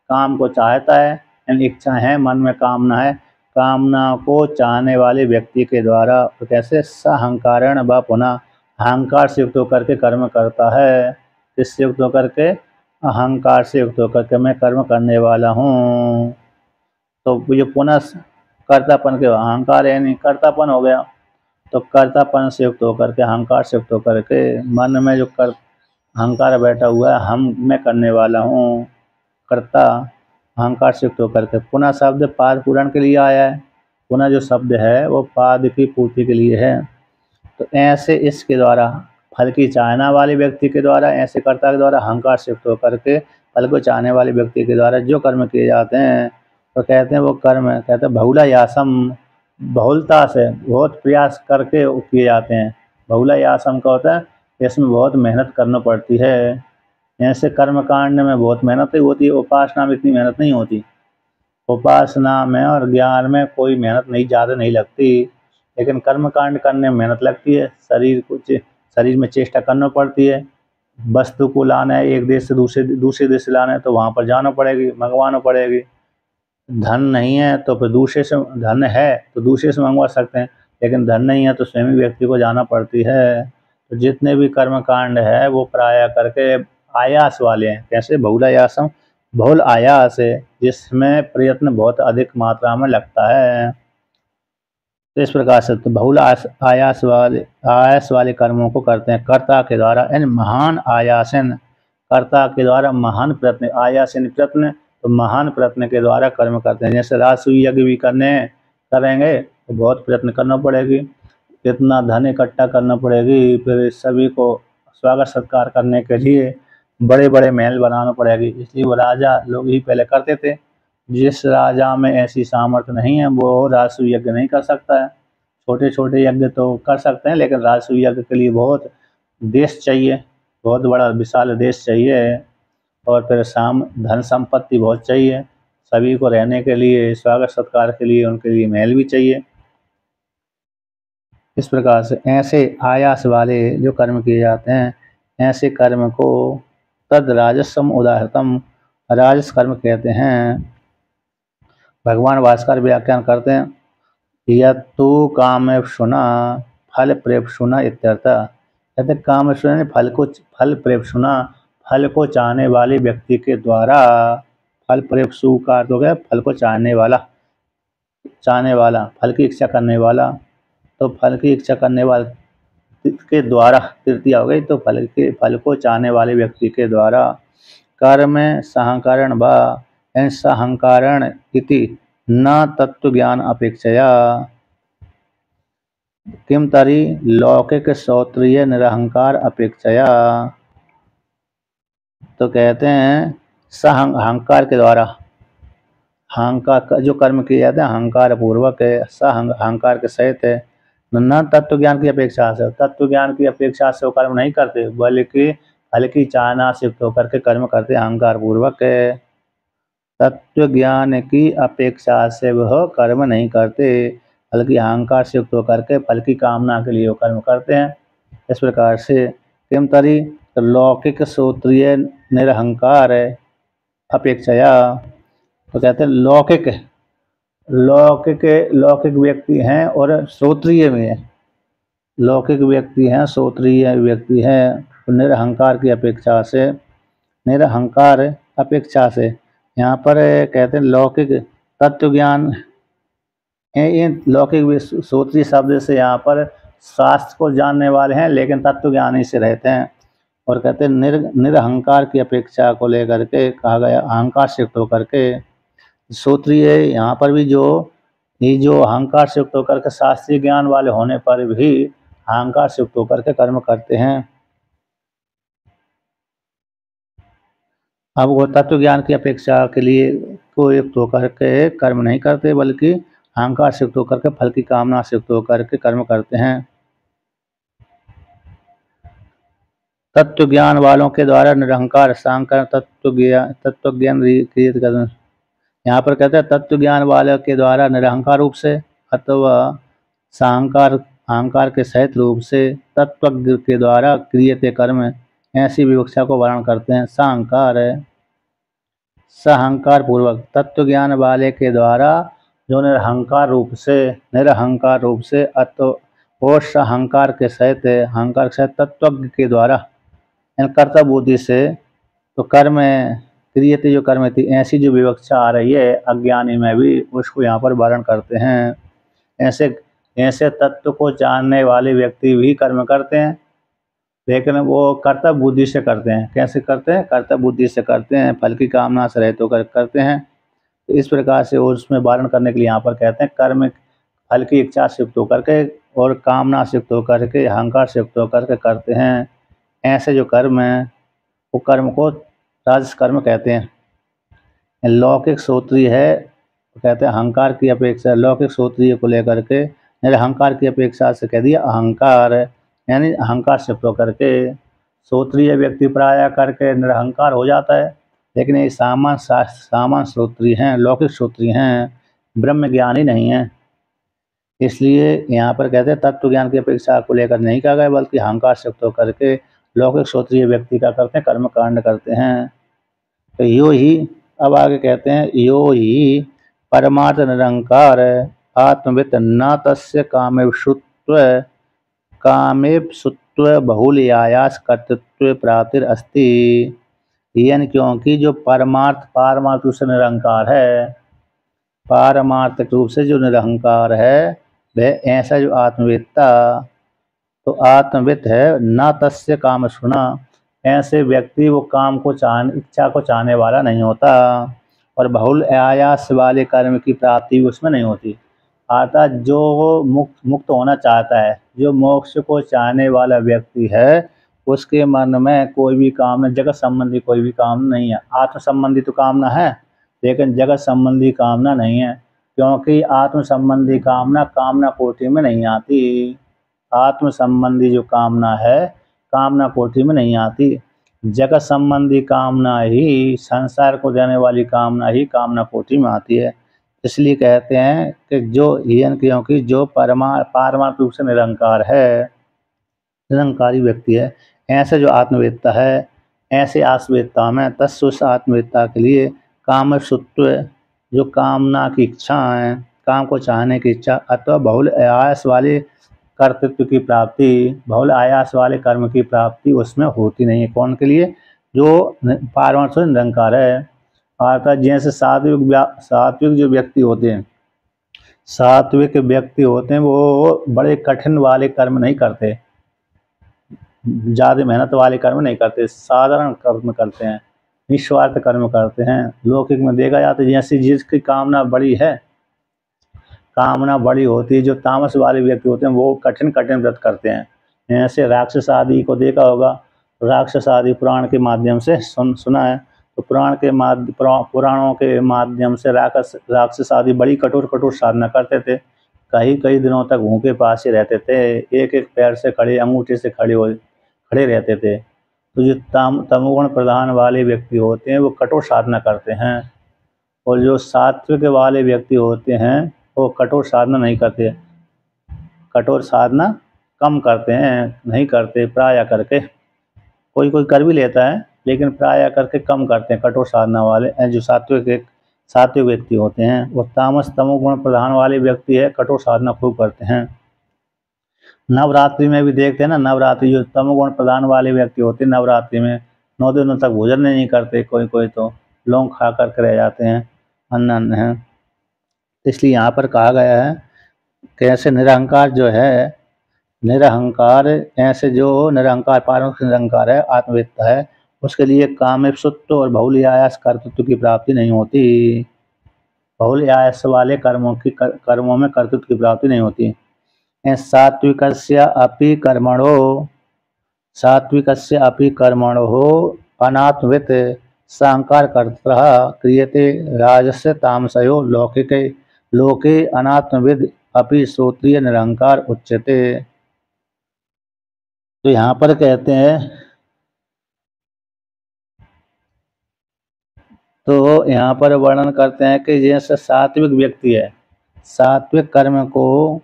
काम को चाहता है यानी इच्छा है, मन में कामना है, कामना को चाहने वाले व्यक्ति के द्वारा, तो कैसे सहंकारण व पुनः, अहंकार से युक्त होकर के कर्म करता है। किससे युक्त होकर के? अहंकार से युक्त होकर के मैं कर्म करने वाला हूँ। तो ये पुनः कर्तापन के, अहंकार यानी कर्तापन हो गया, तो कर्तापन से युक्त होकर के, अहंकार से युक्त होकर के, मन में जो अहंकार बैठा हुआ है, मैं करने वाला हूँ, कर्ता, अहंकार से युक्त होकर के। पुनः शब्द पाद पूरण के लिए आया है, पुनः जो शब्द है वो पाद की पूर्ति के लिए है। तो ऐसे इसके द्वारा, फल की चाहना वाले व्यक्ति के द्वारा, ऐसे कर्ता के द्वारा अहंकार से युक्त होकर के फल को चाहने वाले व्यक्ति के द्वारा जो कर्म किए जाते हैं, तो कहते हैं वो कर्म, कहते हैं बहुला यासम, बहुलता से, बहुत प्रयास करके किए जाते हैं। बहुला यासम का होता है इसमें बहुत मेहनत करना पड़ती है। ऐसे कर्म कांड में बहुत मेहनत होती है, उपासना में इतनी मेहनत नहीं होती। उपासना में और ज्ञान में कोई मेहनत नहीं, ज़्यादा नहीं लगती, लेकिन कर्म कांड करने में मेहनत लगती है। शरीर में चेष्टा करना पड़ती है। वस्तु को लाना है एक देश से दूसरे देश से लाना है तो वहाँ पर जाना पड़ेगी, मंगवाना पड़ेगी। धन नहीं है तो फिर दूसरे से, धन है तो दूसरे से मंगवा सकते हैं, लेकिन धन नहीं है तो स्वयं व्यक्ति को जाना पड़ती है। तो जितने भी कर्म कांड है वो प्राय करके आयास वाले हैं। कैसे? बहुलायासम, बहुल आयास है, जिसमें प्रयत्न बहुत अधिक मात्रा में लगता है। तो इस प्रकार से तो बहुल आयास वाले कर्मों को करते हैं कर्ता के द्वारा, यानी महान आयासन, कर्ता के द्वारा महान प्रयत्न, आयासन प्रयत्न, तो महान प्रयत्न के द्वारा कर्म करते हैं। जैसे राजसूय यज्ञ भी करेंगे तो बहुत प्रयत्न करना पड़ेगी। कितना धन इकट्ठा करना पड़ेगी, फिर सभी को स्वागत सत्कार करने के लिए बड़े बड़े महल बनाना पड़ेगी। इसलिए वो राजा लोग ही पहले करते थे। जिस राजा में ऐसी सामर्थ्य नहीं है वो राजसूय यज्ञ नहीं कर सकता है। छोटे छोटे यज्ञ तो कर सकते हैं, लेकिन राजसूय यज्ञ के लिए बहुत देश चाहिए, बहुत बड़ा विशाल देश चाहिए, और फिर धन संपत्ति बहुत चाहिए। सभी को रहने के लिए, स्वागत सत्कार के लिए उनके लिए महल भी चाहिए। इस प्रकार से ऐसे आयास वाले जो कर्म किए जाते हैं, ऐसे कर्म को तद राजसम उदाहृतम, राजस कर्म कहते हैं। भगवान भास्कर व्याख्यान करते हैं, यत्तु कामेप्सुना फल प्रेप्सुना इत्यर्थ। कहते कामेप्सुना फल प्रेप्सुना, फल को चाहने वाले व्यक्ति के द्वारा, फल प्रेप्सु का अर्थ हो गया फल को चाहने वाला, फल की इच्छा करने वाला। तो फल की इच्छा करने वाले के द्वारा, तृतीया हो गई, तो फल को चाहने वाले व्यक्ति के द्वारा कर्म सहंकरण व सहंकरण इति न तत्व ज्ञान अपेक्षया किम तरी लौकिक श्रोत्रिय निरहंकार अपेक्षया। तो कहते हैं अहंकार के द्वारा, अहंकार का जो कर्म किए जाते हैं अहंकार पूर्वक है, अहंकार के सहित है, न तत्व ज्ञान की अपेक्षा से, तत्व ज्ञान की अपेक्षा से वो कर्म नहीं करते, बल्कि फल की चाहना से युक्त होकर के कर्म करते अहंकार पूर्वक है। तत्व ज्ञान की अपेक्षा से वह कर्म नहीं करते, बल्कि अहंकार से युक्त होकर के फल की कामना के लिए वो कर्म करते हैं। इस प्रकार से किम तरी लौकिक श्रोत्रिय निरहंकार अपेक्षया, तो कहते हैं लौकिक व्यक्ति हैं और श्रोत्रिय में है, लौकिक व्यक्ति हैं, श्रोत्रिय व्यक्ति हैं, निरहंकार की अपेक्षा से, निरहंकार अपेक्षा से। यहाँ पर कहते हैं लौकिक तत्व ज्ञान, लौकिक श्रोत्रिय शब्द से यहाँ पर शास्त्र को जानने वाले हैं लेकिन तत्व ज्ञान ही से रहते हैं। और कहते हैं निरहंकार की अपेक्षा को लेकर के कहा गया, अहंकार से युक्त होकर के श्रोत्रिय, यहाँ पर भी जो अहंकार से युक्त होकर के शास्त्रीय ज्ञान वाले होने पर भी अहंकार से युक्त होकर के कर्म करते हैं। अब वो तत्व ज्ञान की अपेक्षा के लिए को युक्त होकर के कर्म नहीं करते, बल्कि अहंकार से युक्त होकर के फल की कामना से युक्त होकर के कर्म करते हैं। तत्व ज्ञान वालों के द्वारा निरहंकार सांकर तत्व ज्ञान क्रिएट करना। यहाँ पर कहते हैं तत्व ज्ञान वालों के द्वारा निरहंकार रूप से अथवा अहंकार के सहित रूप से तत्व के द्वारा क्रियते कर्म, ऐसी विवक्षा को वर्णन करते हैं। सहंकार पूर्वक तत्व ज्ञान वाले के द्वारा जो निरहंकार रूप से और सहंकार के सहित, अहंकार के सहित तत्व के द्वारा कर्तव्य बुद्धि से तो कर्म क्रियते जो कर्म थी, ऐसी जो विवक्षा आ रही है अज्ञानी में भी, उसको यहाँ पर वर्णन करते हैं। ऐसे तत्व को जानने वाले व्यक्ति भी कर्म करते हैं, लेकिन वो कर्तव्य बुद्धि से करते हैं। कैसे करते हैं? कर्तव्य बुद्धि से करते हैं, फल की कामना से रहित होकर करते हैं। तो इस प्रकार से उसमें वर्णन करने के लिए यहाँ पर कहते हैं कर्म फल की इच्छा से युक्त होकर के और कामना से युक्त होकर के, अहंकार से युक्त होकर के करते हैं। ऐसे जो कर्म हैं वो कर्म को राजस कर्म कहते हैं। लौकिक श्रोत्रिय है, तो कहते हैं अहंकार की अपेक्षा, लौकिक श्रोत्रिय को लेकर के निरहंकार की अपेक्षा से कह दिया अहंकार, यानी अहंकार से युक्त होकर के। श्रोत्रिय व्यक्ति प्राय करके निरहंकार हो जाता है, लेकिन ये सामान्य श्रोत्रिय हैं, लौकिक श्रोत्रिय हैं, ब्रह्म ज्ञानी नहीं है। इसलिए यहाँ पर कहते हैं तत्व ज्ञान की अपेक्षा को लेकर नहीं कहा गया, बल्कि अहंकार से युक्त होकर के लौकिक श्रोत्रिय व्यक्ति का करते हैं, कर्म कांड करते हैं। तो यो ही, अब आगे कहते हैं यो ही परमार्थ निरंकार आत्मवित न तस्य कामेप्सुत्व बहुलयायास कर्तृत्व प्राप्तिर अस्ति। यानी क्योंकि जो पारमार्थ रूप से निरंकार है, पारमार्थिक रूप से जो निरहंकार है, वह ऐसा जो आत्मवेत्ता, तो आत्मवित है, न तस्य काम सुना, ऐसे व्यक्ति वो काम को इच्छा को चाहने वाला नहीं होता, और बहुल आयास वाले कर्म की प्राप्ति उसमें नहीं होती। अर्थात जो मुक्त मुक्त होना चाहता है, जो मोक्ष को चाहने वाला व्यक्ति है, उसके मन में कोई भी कामना, जगत संबंधी कोई भी कामना नहीं है। आत्म संबंधी तो कामना है, लेकिन जगत संबंधी कामना नहीं है, क्योंकि आत्म संबंधी कामना कामना कोटि में नहीं आती। आत्म संबंधी जो कामना है, कामना कोटि में नहीं आती। जगत संबंधी कामना ही, संसार को देने वाली कामना ही कामना कोटि में आती है। इसलिए कहते हैं कि जो हियन, क्योंकि जो पारमार्थ रूप से निरंकार है, निरंकारी व्यक्ति है, ऐसे जो आत्मवेत्ता है, ऐसे आत्मवेत्ता में तत्व आत्मवेत्ता के लिए काम सुत्व, जो कामना की इच्छा है, काम को चाहने की इच्छा, अथवा बहुल आयास वाले कर्तृत्व की प्राप्ति, बहुल आयास वाले कर्म की प्राप्ति उसमें होती नहीं है। कौन के लिए? जो पारमार्थ से निरंकार है। अर्थात जैसे सात्विक जो व्यक्ति होते हैं, सात्विक व्यक्ति होते हैं, वो बड़े कठिन वाले कर्म नहीं करते, ज़्यादा मेहनत वाले कर्म नहीं करते, साधारण कर्म करते हैं, निस्वार्थ कर्म करते हैं। लौकिक में देखा जाता है जैसे जिसकी कामना बड़ी है, कामना बड़ी होती है, जो तामस वाले व्यक्ति होते हैं वो कठिन कठिन व्रत करते हैं। ऐसे राक्षस आदि को देखा होगा, राक्षस आदि पुराण के माध्यम से सुना है। तो पुराणों के माध्यम से राक्षस आदि बड़ी कठोर कठोर साधना करते थे, कई दिनों तक भूखे पास ही रहते थे, एक एक पैर से खड़े, अंगूठे से खड़े रहते थे। तो जो तमोगुण प्रधान वाले व्यक्ति होते हैं वो कठोर साधना करते हैं, और जो सात्विक वाले व्यक्ति होते हैं वो कठोर साधना नहीं करते, कठोर साधना कम करते हैं, नहीं करते, प्राय करके। कोई कोई कर भी लेता है, लेकिन प्राय करके कम करते हैं कठोर साधना वाले। जो सात्विक व्यक्ति होते हैं, वो तमोगुण प्रधान वाले व्यक्ति है, कठोर साधना खूब करते हैं। नवरात्रि में भी देखते हैं ना, नवरात्रि जो तमोगुण प्रधान वाले व्यक्ति होते हैं, नवरात्रि में 9 दिनों तक भोजन नहीं करते, कोई कोई तो लौंग खा करके रह जाते हैं, अन्न है। इसलिए यहाँ पर कहा गया है कैसे निरहंकार जो है, निरहंकार, ऐसे जो निरहंकार पारमार्थिक निरहंकार है, आत्मवेत्ता है, उसके लिए काम सुत्व और बहुल आयास कर्तृत्व की प्राप्ति नहीं होती। बहुल आयास वाले कर्मों में कर्तृत्व की प्राप्ति नहीं होती। सात्विकस्य अपि कर्मणो अनात्मवित सांकार कर्तः क्रियते राजस्य तामसयो लोके अनात्मविद अपि श्रोत्रिय निरंकार उच्यते। तो यहाँ पर कहते हैं, तो यहाँ पर वर्णन करते हैं कि जैसे सात्विक व्यक्ति है, सात्विक कर्म को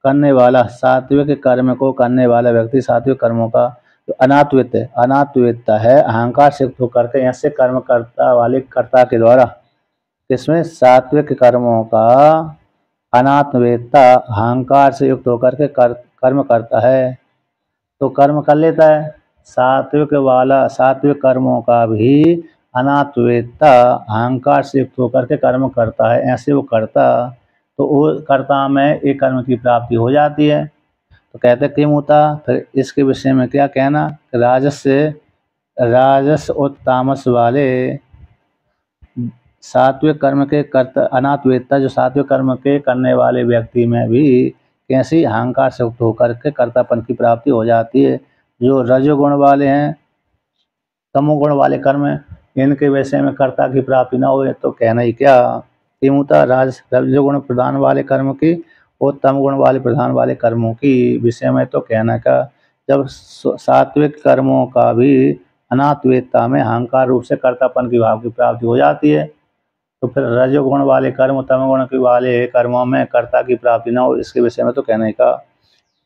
करने वाला व्यक्ति, सात्विक कर्मों का जो अनात्वित है, अहंकार से युक्त होकर के ऐसे कर्म कर्ता के द्वारा, इसमें सात्विक कर्मों का अनात्मवेत्ता अहंकार से युक्त होकर के कर्म करता है, तो कर्म कर लेता है। सात्विक कर्मों का भी अनात्मवेत्ता अहंकार से युक्त होकर के कर्म करता है, ऐसे वो करता, तो वो कर्ता में एक कर्म की प्राप्ति हो जाती है। तो कहते क्यों होता, फिर इसके विषय में क्या कहना, राजस और तामस वाले सात्विक कर्म के कर्ता, अनात्मवेत्ता जो सात्विक कर्म के करने वाले व्यक्ति में भी कैसी अहंकार से युक्त होकर के कर्तापन की प्राप्ति हो जाती है। जो रजोगुण वाले हैं, तमोगुण वाले कर्म हैं, इनके विषय में कर्ता की प्राप्ति ना हो तो कहना ही क्या। किमुता रजोगुण प्रधान वाले कर्म की और तमगुण वाले प्रधान वाले कर्मों की विषय में तो कहना का, जब सात्विक कर्मों का भी अनात्मवेत्ता में अहंकार रूप से कर्तापन की भाव की प्राप्ति हो जाती है, तो फिर रजोगुण वाले कर्म, तमगुण के वाले कर्मों में कर्ता की प्राप्ति ना हो, इसके विषय में तो कहने का।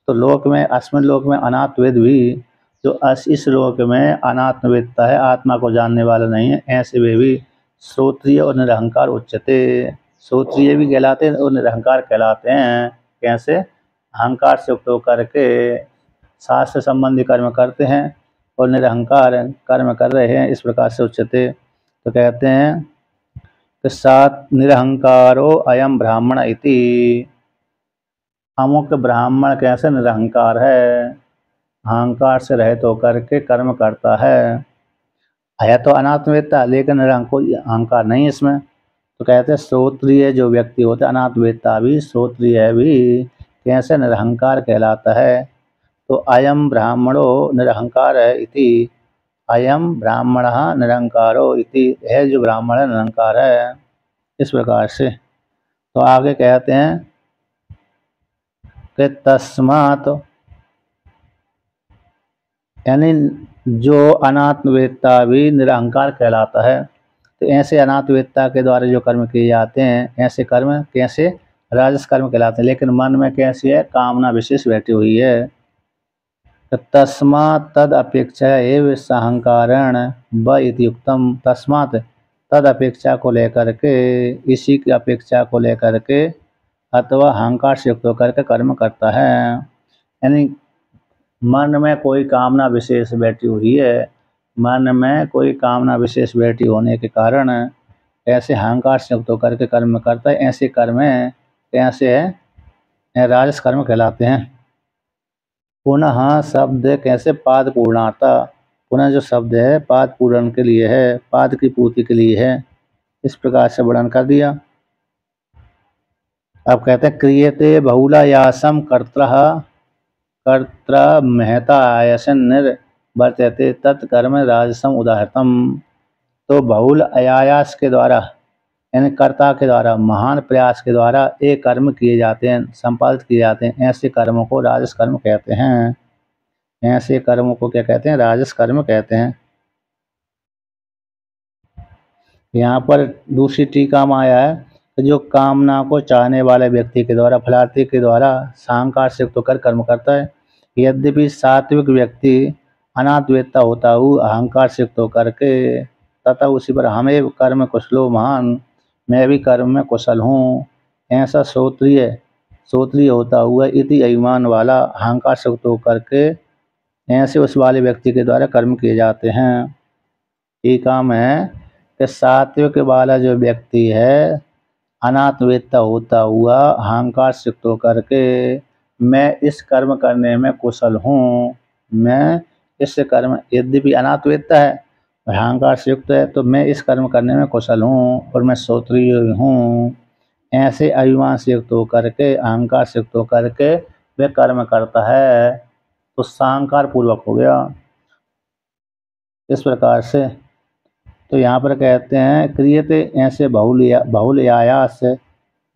तो लोक में, अस्मिन लोक में अनात्मवेद भी, जो इस लोक में अनात्मवेत्ता है, आत्मा को जानने वाला नहीं है, ऐसे वे भी श्रोत्रिय और निरहंकार उच्चते, श्रोत्रिय भी कहलाते हैं और निरहंकार कहलाते हैं। कैसे? अहंकार से युक्त होकर के शास्त्र संबंधी कर्म करते हैं और निरहंकार कर्म कर रहे हैं, इस प्रकार से उच्चते। तो कहते हैं कि सात निरहंकारो अयम ब्राह्मण इति, अमुक ब्राह्मण कैसे निरहंकार है, अहंकार से रहित होकर के कर्म करता है तो अनात्मवेत्ता, लेकिन कोई अहंकार नहीं इसमें। तो कहते हैं श्रोत्रिय जो व्यक्ति होता है अनात्मवेत्ता भी श्रोत्रिय भी कैसे निरहंकार कहलाता है। तो अयम ब्राह्मणो निरहंकार है इति, अयम ब्राह्मण निरंकारो इति, है जो ब्राह्मण है निरंकार है। इस प्रकार से तो आगे कहते हैं कि तस्मात्, यानी जो अनात्मवेत्ता भी निरहंकार कहलाता है। तो ऐसे अनात्मवेत्ता के द्वारा जो कर्म किए जाते हैं ऐसे कर्म कैसे राजस कर्म कहलाते हैं, लेकिन मन में कैसी है कामना विशेष बैठी हुई है। तस्मात् तद अपेक्षा एवं सहंकारण व इति उक्तम, तस्मात् तद अपेक्षा को लेकर के, इसी की अपेक्षा को लेकर के अथवा अहंकार से युक्त होकर के कर्म करता है। यानी मन में कोई कामना विशेष बैठी हुई है, मन में कोई कामना विशेष बैठी होने के कारण ऐसे अहंकार से युक्त होकर के कर्म करता है। ऐसे कर्म कैसे है राजस कर्म कहलाते हैं। पुनः शब्द कैसे पाद पूर्णार्था, पुनः जो शब्द है पाद पूर्ण के लिए है, पाद की पूर्ति के लिए है। इस प्रकार से वर्णन कर दिया। अब कहते हैं क्रियते बहुलायासम कर्तृ कर्तृ महता आयसन निर्वर्त्यते तत्कर्म राजसम उदाहृतम। तो बहुल अयायास के द्वारा यानी कर्ता के द्वारा महान प्रयास के द्वारा एक कर्म किए जाते हैं, संपादित किए जाते हैं, ऐसे कर्मों को राजस कर्म कहते हैं। ऐसे कर्मों को क्या कहते हैं राजस कर्म कहते हैं। यहाँ पर दूसरी टीका में आया है कि जो कामना को चाहने वाले व्यक्ति के द्वारा फलार्थी के द्वारा साहंकार से युक्त होकर कर्म करता है। यद्यपि सात्विक व्यक्ति अनात्मवेत्ता होता हुआ अहंकार से युक्त होकर के तथा उसी पर हमें कर्म कुशलो महान, मैं भी कर्म में कुशल हूँ, ऐसा श्रोत्रिय होता हुआ इति अभिमान वाला अहंकार से युक्त होकर के ऐसे उस वाले व्यक्ति के द्वारा कर्म किए जाते हैं। टीका में कि सात्विक वाला जो व्यक्ति है अनात्मवेत्ता होता हुआ अहंकार से युक्त होकर के मैं इस कर्म करने में कुशल हूँ, मैं इस कर्म, यद्यपि अनात्मवेत्ता है अहंकार से युक्त है तो मैं इस कर्म करने में कुशल हूँ और मैं श्रोत्रिय हूँ, ऐसे अभिमान से युक्त होकर के अहंकार से युक्त होकर के वे कर्म करता है तो साहंकार पूर्वक हो गया। इस प्रकार से तो यहाँ पर कहते हैं क्रियते ऐसे बहुल आयास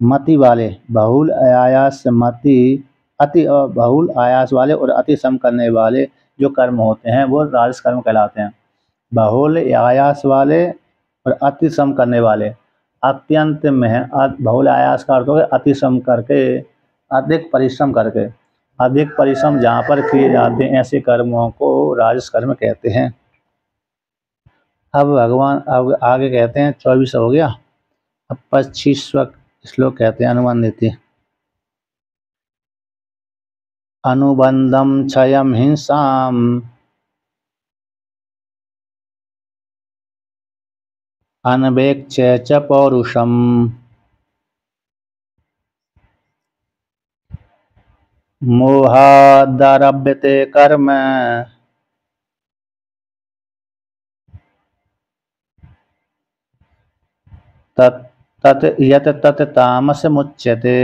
मति वाले, बहुल आयास मति अति बहुल आयास वाले और अति सम करने वाले जो कर्म होते हैं वो राजस कर्म कहलाते हैं। बहुल आयास वाले और अति सम करने वाले, अत्यंत में बहुल आयास का अर्थ हो गया अति सम करके, अधिक परिश्रम करके, अधिक परिश्रम जहाँ पर किए जाते हैं ऐसे कर्मों को राजस कर्म कहते हैं। अब भगवान अब आगे कहते हैं 24 हो गया, अब 25वां श्लोक कहते हैं अनुमान देते हैं। अनुबंधम क्षयम हिंसाम अनवेक्ष्य च पौरुषम मोहादारभ्यते कर्म तत् यत् तत् तामस मुच्यते।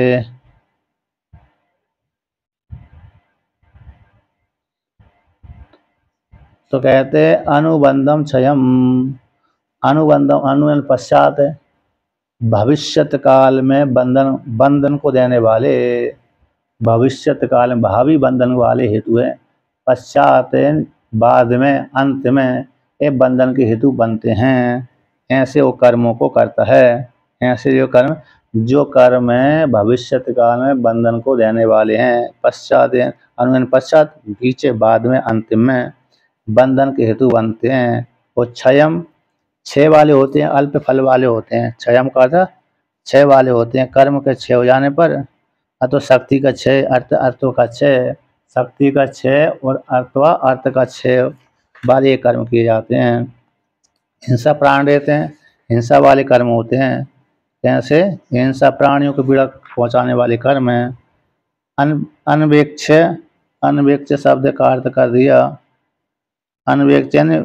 तो कहते हैं अनुबंधम क्षयम, अनुबंधम अनु पश्चात भविष्यत काल में बंधन को देने वाले, भविष्यत काल में भावी बंधन वाले हेतु है, पश्चात बाद में अंत में ये बंधन के हेतु बनते हैं, ऐसे वो कर्मों को करता है। ऐसे जो कर्म है भविष्यत काल में बंधन को देने वाले हैं, पश्चात अनुमान पश्चात पीछे बाद में अंतिम में बंधन के हेतु बनते हैं। वो क्षयम क्षय वाले होते हैं, अल्प फल वाले होते हैं। क्षयम का था क्षय वाले होते हैं, कर्म के क्षय हो जाने पर अथवा शक्ति का क्षय, अर्थों का क्षय, शक्ति का क्षय और अथवा अर्थ का क्षय वाले कर्म किए जाते हैं। हिंसा प्राण देते हैं, हिंसा वाले कर्म होते हैं। कैसे हिंसा प्राणियों को पीड़ा पहुंचाने वाले कर्म हैं। अनवेक्ष्य, अनवेक्ष्य शब्द का अर्थ कर दिया, अनवेक्ष्य यानी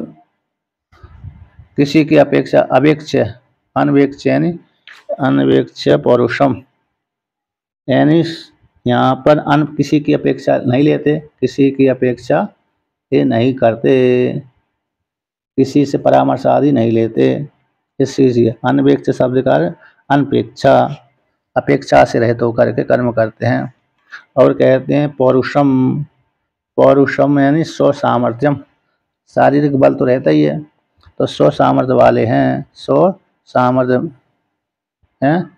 किसी की अपेक्षा, अवेक्ष्य अनवेक्ष्य यानी अनवेक्ष्य पौरुषम, यानी यहाँ पर अन किसी की अपेक्षा नहीं लेते, किसी की अपेक्षा ये नहीं करते, किसी से परामर्श आदि नहीं लेते। इस चीज अनवेक्ष शब्द का अनपेक्षा, अपेक्षा से रहित होकर के कर्म करते हैं। और कहते हैं पौरुषम, पौरुषम यानी स्व सामर्थ्यम, शारीरिक बल तो रहता ही है, तो स्व सामर्थ्य वाले हैं, स्व सामर्थ्य हैं।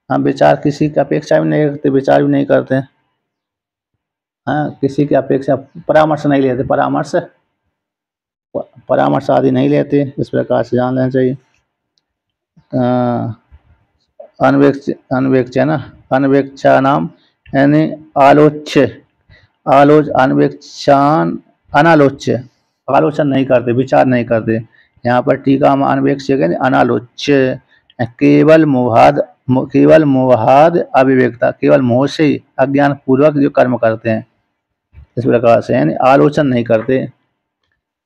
हम विचार किसी की अपेक्षा भी नहीं करते, विचार भी नहीं करते, हाँ किसी की अपेक्षा, परामर्श नहीं लेते, परामर्श आदि नहीं लेते, इस प्रकार से जान लेना चाहिए। अनवेक्ष, अनवेक्ष है ना, अनवेक्षा नाम यानी आलोच्य, अनवेक्षान अनालोच्य, आलोचन नहीं करते, विचार नहीं करते। यहाँ पर टीका में अनवेक्ष अनालोच्य, केवल मोहाद अविवेकता, केवल मोह से अज्ञान पूर्वक जो कर्म करते हैं, इस प्रकार से यानी आलोचन नहीं करते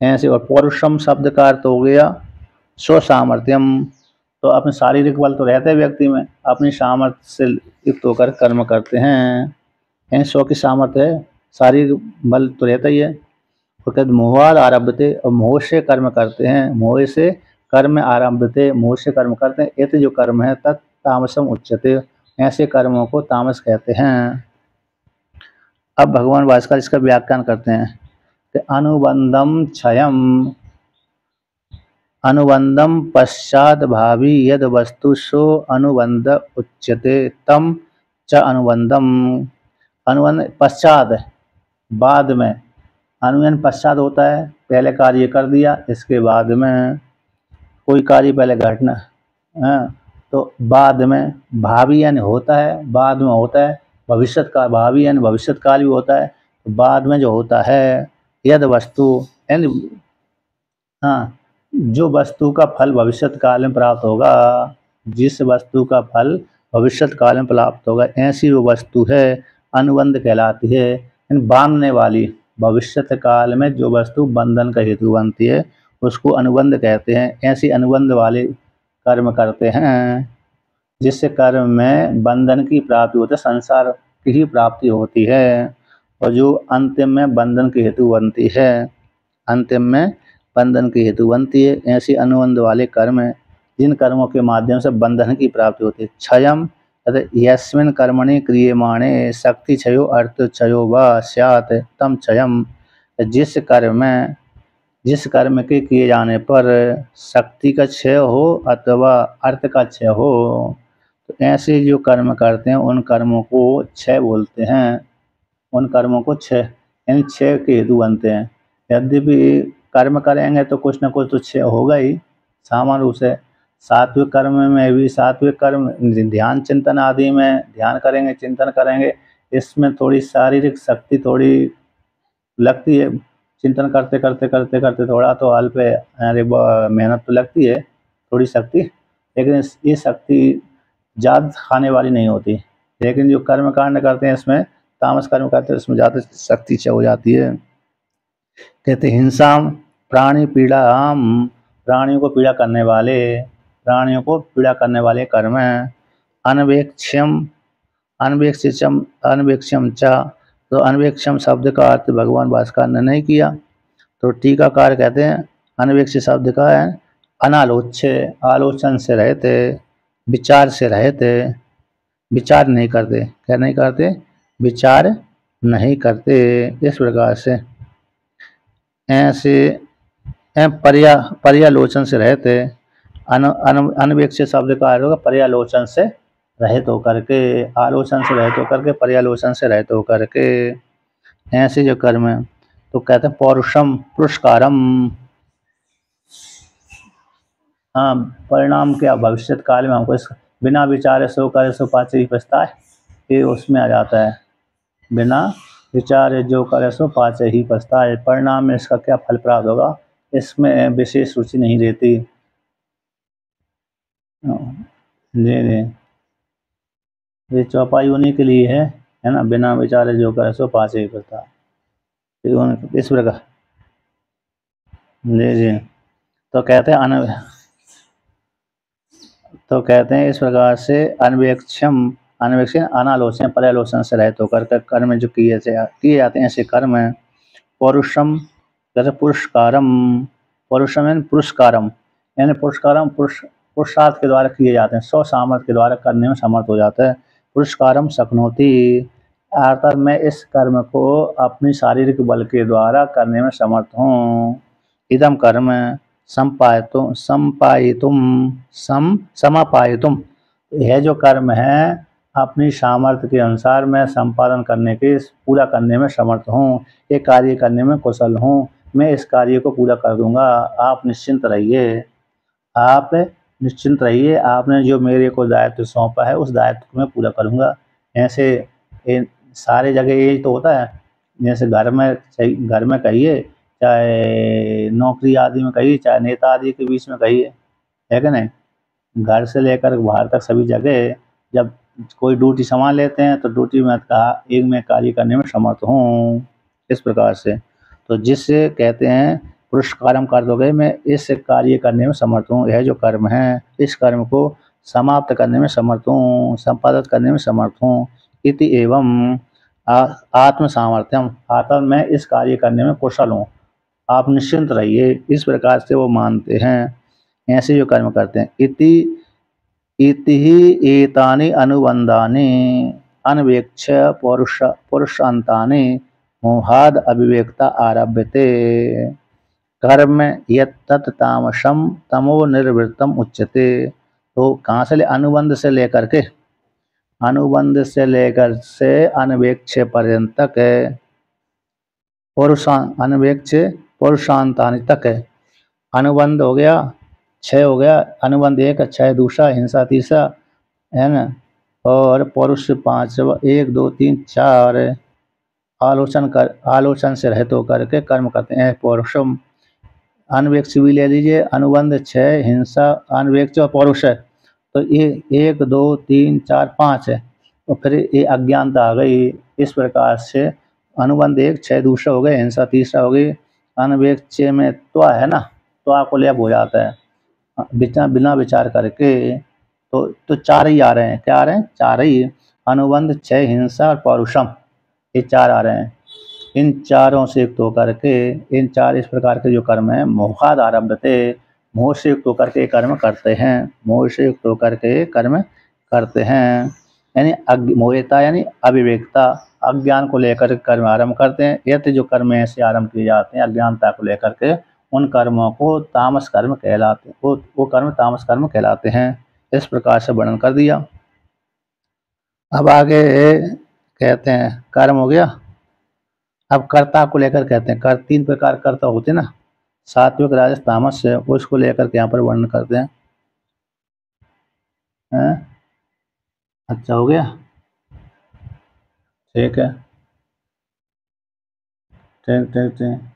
ऐसे। और पौरुषम शब्द का अर्थ हो गया स्व सामर्थ्यम, तो अपने शारीरिक बल तो रहते हैं व्यक्ति में, अपनी सामर्थ्य से युक्त होकर कर्म करते हैं। स्व की सामर्थ्य है, शारीरिक बल तो रहता ही है। तो कहते मोहाद आरभते, और मोह से कर्म करते हैं, मोह से कर्म आरभते, मोह से कर्म करते हैं। ये जो कर्म है तत् तामसम उच्यते, ऐसे कर्मों को तामस कहते हैं। अब भगवान भास्कर इसका व्याख्यान करते हैं कि अनुबंधम क्षयम, अनुबंधम पश्चात भावी यद वस्तु सो अनुबंध उच्यते तम च अनुबंधम, अनुबंध पश्चात बाद में, अनुबंध पश्चात होता है पहले कार्य कर दिया, इसके बाद में कोई कार्य पहले घटना है तो बाद में, भावी यानी होता है, बाद में होता है, भविष्य का भावी यानी भविष्य काल भी होता है, तो बाद में जो होता है यद वस्तु यानी हाँ, जो वस्तु का फल भविष्य काल में प्राप्त होगा, जिस वस्तु का फल भविष्य काल में प्राप्त होगा, ऐसी वो वस्तु है अनुबंध कहलाती है, बांधने वाली। भविष्य काल में जो वस्तु बंधन का हेतु बनती है उसको अनुबंध कहते हैं। ऐसी अनुबंध वाले कर्म करते हैं जिससे कर्म में बंधन की प्राप्ति होती है, संसार की ही प्राप्ति होती है, और जो अंतिम में बंधन की हेतु बनती है, अंतिम में बंधन की हेतु बनती है। ऐसी अनुबंध वाले कर्म है जिन कर्मों के माध्यम से बंधन की प्राप्ति होती है। क्षयम यस्मिन् कर्मणि क्रियमाणे शक्ति क्षयो अर्थ क्षयो व स्यात् तम क्षयम, जिस कर्म के किए जाने पर शक्ति का क्षय हो अथवा अर्थ का क्षय हो, तो ऐसे जो कर्म करते हैं उन कर्मों को क्षय बोलते हैं, उन कर्मों को क्षय यानी क्षय के हेतु बनते हैं। यद्यपि कर्म करेंगे तो कुछ न कुछ तो क्षय होगा ही सामान्य रूप से। सात्विक कर्म में भी, सात्विक कर्म ध्यान चिंतन आदि में ध्यान करेंगे, चिंतन करेंगे, इसमें थोड़ी शारीरिक शक्ति थोड़ी लगती है, चिंतन करते करते करते करते थोड़ा तो अल्प अरे मेहनत तो लगती है, थोड़ी शक्ति, लेकिन ये शक्ति ज़्यादा खाने वाली नहीं होती। लेकिन जो कर्म कांड करते हैं इसमें, तामस कर्म करते हैं उसमें ज़्यादा शक्ति क्षय हो जाती है। कहते हिंसाम प्राणी पीड़ा, आम प्राणियों को पीड़ा करने वाले, प्राणियों को पीड़ा करने वाले कर्म हैं। अनवेक्ष्यम, अनवेक्षम, अनवेक्षम चा, तो अनवेक्षम शब्द का अर्थ भगवान भास्कर ने नहीं किया, तो टीकाकार कहते हैं अनवेक्ष शब्द का है अनालोच्य, आलोचन से रहते, विचार से रहते, विचार नहीं करते, क्या नहीं करते, विचार नहीं करते, इस प्रकार से ऐसे पर्यालोचन से रहते। अनवेक्ष शब्द का अर्थ होगा पर्यालोचन से रहित होकर के, आलोचन से रहित होकर के, पर्यालोचन से रहित होकर के, ऐसे जो कर्म है। तो कहते हैं पौरुषम पुरस्कारम, हाँ परिणाम क्या, भविष्य काल में हमको इस बिना विचारे सो करे सो पाचे ही पछताए, ये उसमें आ जाता है, बिना विचारे जो करे सो पाचे ही पछताए, परिणाम में इसका क्या फल प्राप्त होगा इसमें विशेष रुचि नहीं रहती। जी जी, ये चौपाई उन्हीं के लिए है ना, बिना विचारे जो करे सो पाचे ही पछताए, इस प्रकार। जी जी, तो कहते हैं तो कहते हैं इस प्रकार से अनवेक्षम अनवेक्षण अनालोचन पर्यालोचन से रहित होकर के कर्म जो किए जाते हैं ऐसे कर्म है। पौरुषम जैसे पुरस्कारम, पौरुषम यानी पुरस्कारम, यानी पुरस्कारम पुरुषार्थ के द्वारा किए जाते हैं, स्व सामर्थ्य के द्वारा करने में समर्थ हो जाता है। पुरस्कारम शक्नोति अर्थात मैं इस कर्म को अपनी शारीरिक बल के द्वारा करने में समर्थ हूँ। इदम कर्म समापायितुम, यह जो कर्म है अपनी सामर्थ्य के अनुसार मैं संपादन करने के पूरा करने में समर्थ हूँ, ये कार्य करने में कुशल हूँ, मैं इस कार्य को पूरा कर दूंगा। आप निश्चिंत रहिए, आप निश्चिंत रहिए, आपने जो मेरे को दायित्व सौंपा है उस दायित्व को मैं पूरा करूंगा। ऐसे सारे जगह यही तो होता है, जैसे घर में कहिए, चाहे नौकरी आदि में कहिए, चाहे नेता आदि के बीच में कहिए, है कि नहीं। घर से लेकर बाहर तक सभी जगह जब कोई ड्यूटी संभाल लेते हैं तो ड्यूटी में कहा एक मैं कार्य करने में समर्थ हूँ, इस प्रकार से। तो जिससे कहते हैं पुरुषकारम कर दोगे, मैं इस कार्य करने में समर्थ हूँ, यह जो कर्म है इस कर्म को समाप्त करने में समर्थ हूँ, संपादित करने में समर्थ हूँ। इति एवं आत्म सामर्थ्यम अर्थात मैं इस कार्य करने में कुशल हूँ, आप निश्चिंत रहिए, इस प्रकार से वो मानते हैं, ऐसे जो कर्म करते हैं। इति ही एतानि अनुबंधानि अनवेक्ष्य पुरुषांतानि मोहाद अविवेकता आरभ्यते कर्म यत्तत् तामसम तमो निर्वृत्तम उच्यते। तो कहाँ से अनुबंध से लेकर के अनवेक्ष्य पर्यंत तक है, अनवेक्ष्य पुरुषांतानि तक है। अनुबंध हो गया 6 हो गया, अनुबंध 1, 6 दूसरा, हिंसा तीसरा, है ना, और पौरुष 5, 1 2 3 4 आलोचन से रहित होकर के कर्म करते हैं। पौरुषम अनवेक्ष भी ले लीजिए, अनुबंध 6, हिंसा, अनवेक्ष और पौरुष है, तो ये 1 2 3 4 5 है, तो फिर ये अज्ञानता आ गई। इस प्रकार से अनुबंध 1 6 दूसरा हो गए, हिंसा तीसरा हो गई, अनवेक्ष में त्वा है ना, त्वा को लेप हो जाता है बिना विचार करके, तो 4 ही आ रहे हैं, क्या आ रहे हैं, 4 ही, अनुबंध 6 हिंसा और पौरुषम, ये 4 आ रहे हैं। इन चारों से युक्त होकर के इन 4 इस प्रकार के जो कर्म है मोहाद आरभ्यते, मोह से युक्त होकर के कर्म करते हैं, मोह से युक्त होकर के कर्म करते हैं, यानी मोहता यानी अविवेकता, अज्ञान को लेकर कर्म आरंभ करते हैं। यदि जो कर्म ऐसे आरंभ किए जाते हैं अज्ञानता को लेकर के, उन कर्मों को तामस कर्म कहलाते हैं, वो कर्म तामस कर्म कहलाते हैं। इस प्रकार से वर्णन कर दिया। अब आगे कहते हैं कर्म हो गया, अब कर्ता को लेकर कहते हैं, कर 3 प्रकार कर्ता होते हैं ना, सात्विक राजस तामस है, उसको लेकर के यहाँ पर वर्णन करते हैं। अच्छा हो गया, ठीक है, ठीक ठीक ठीक।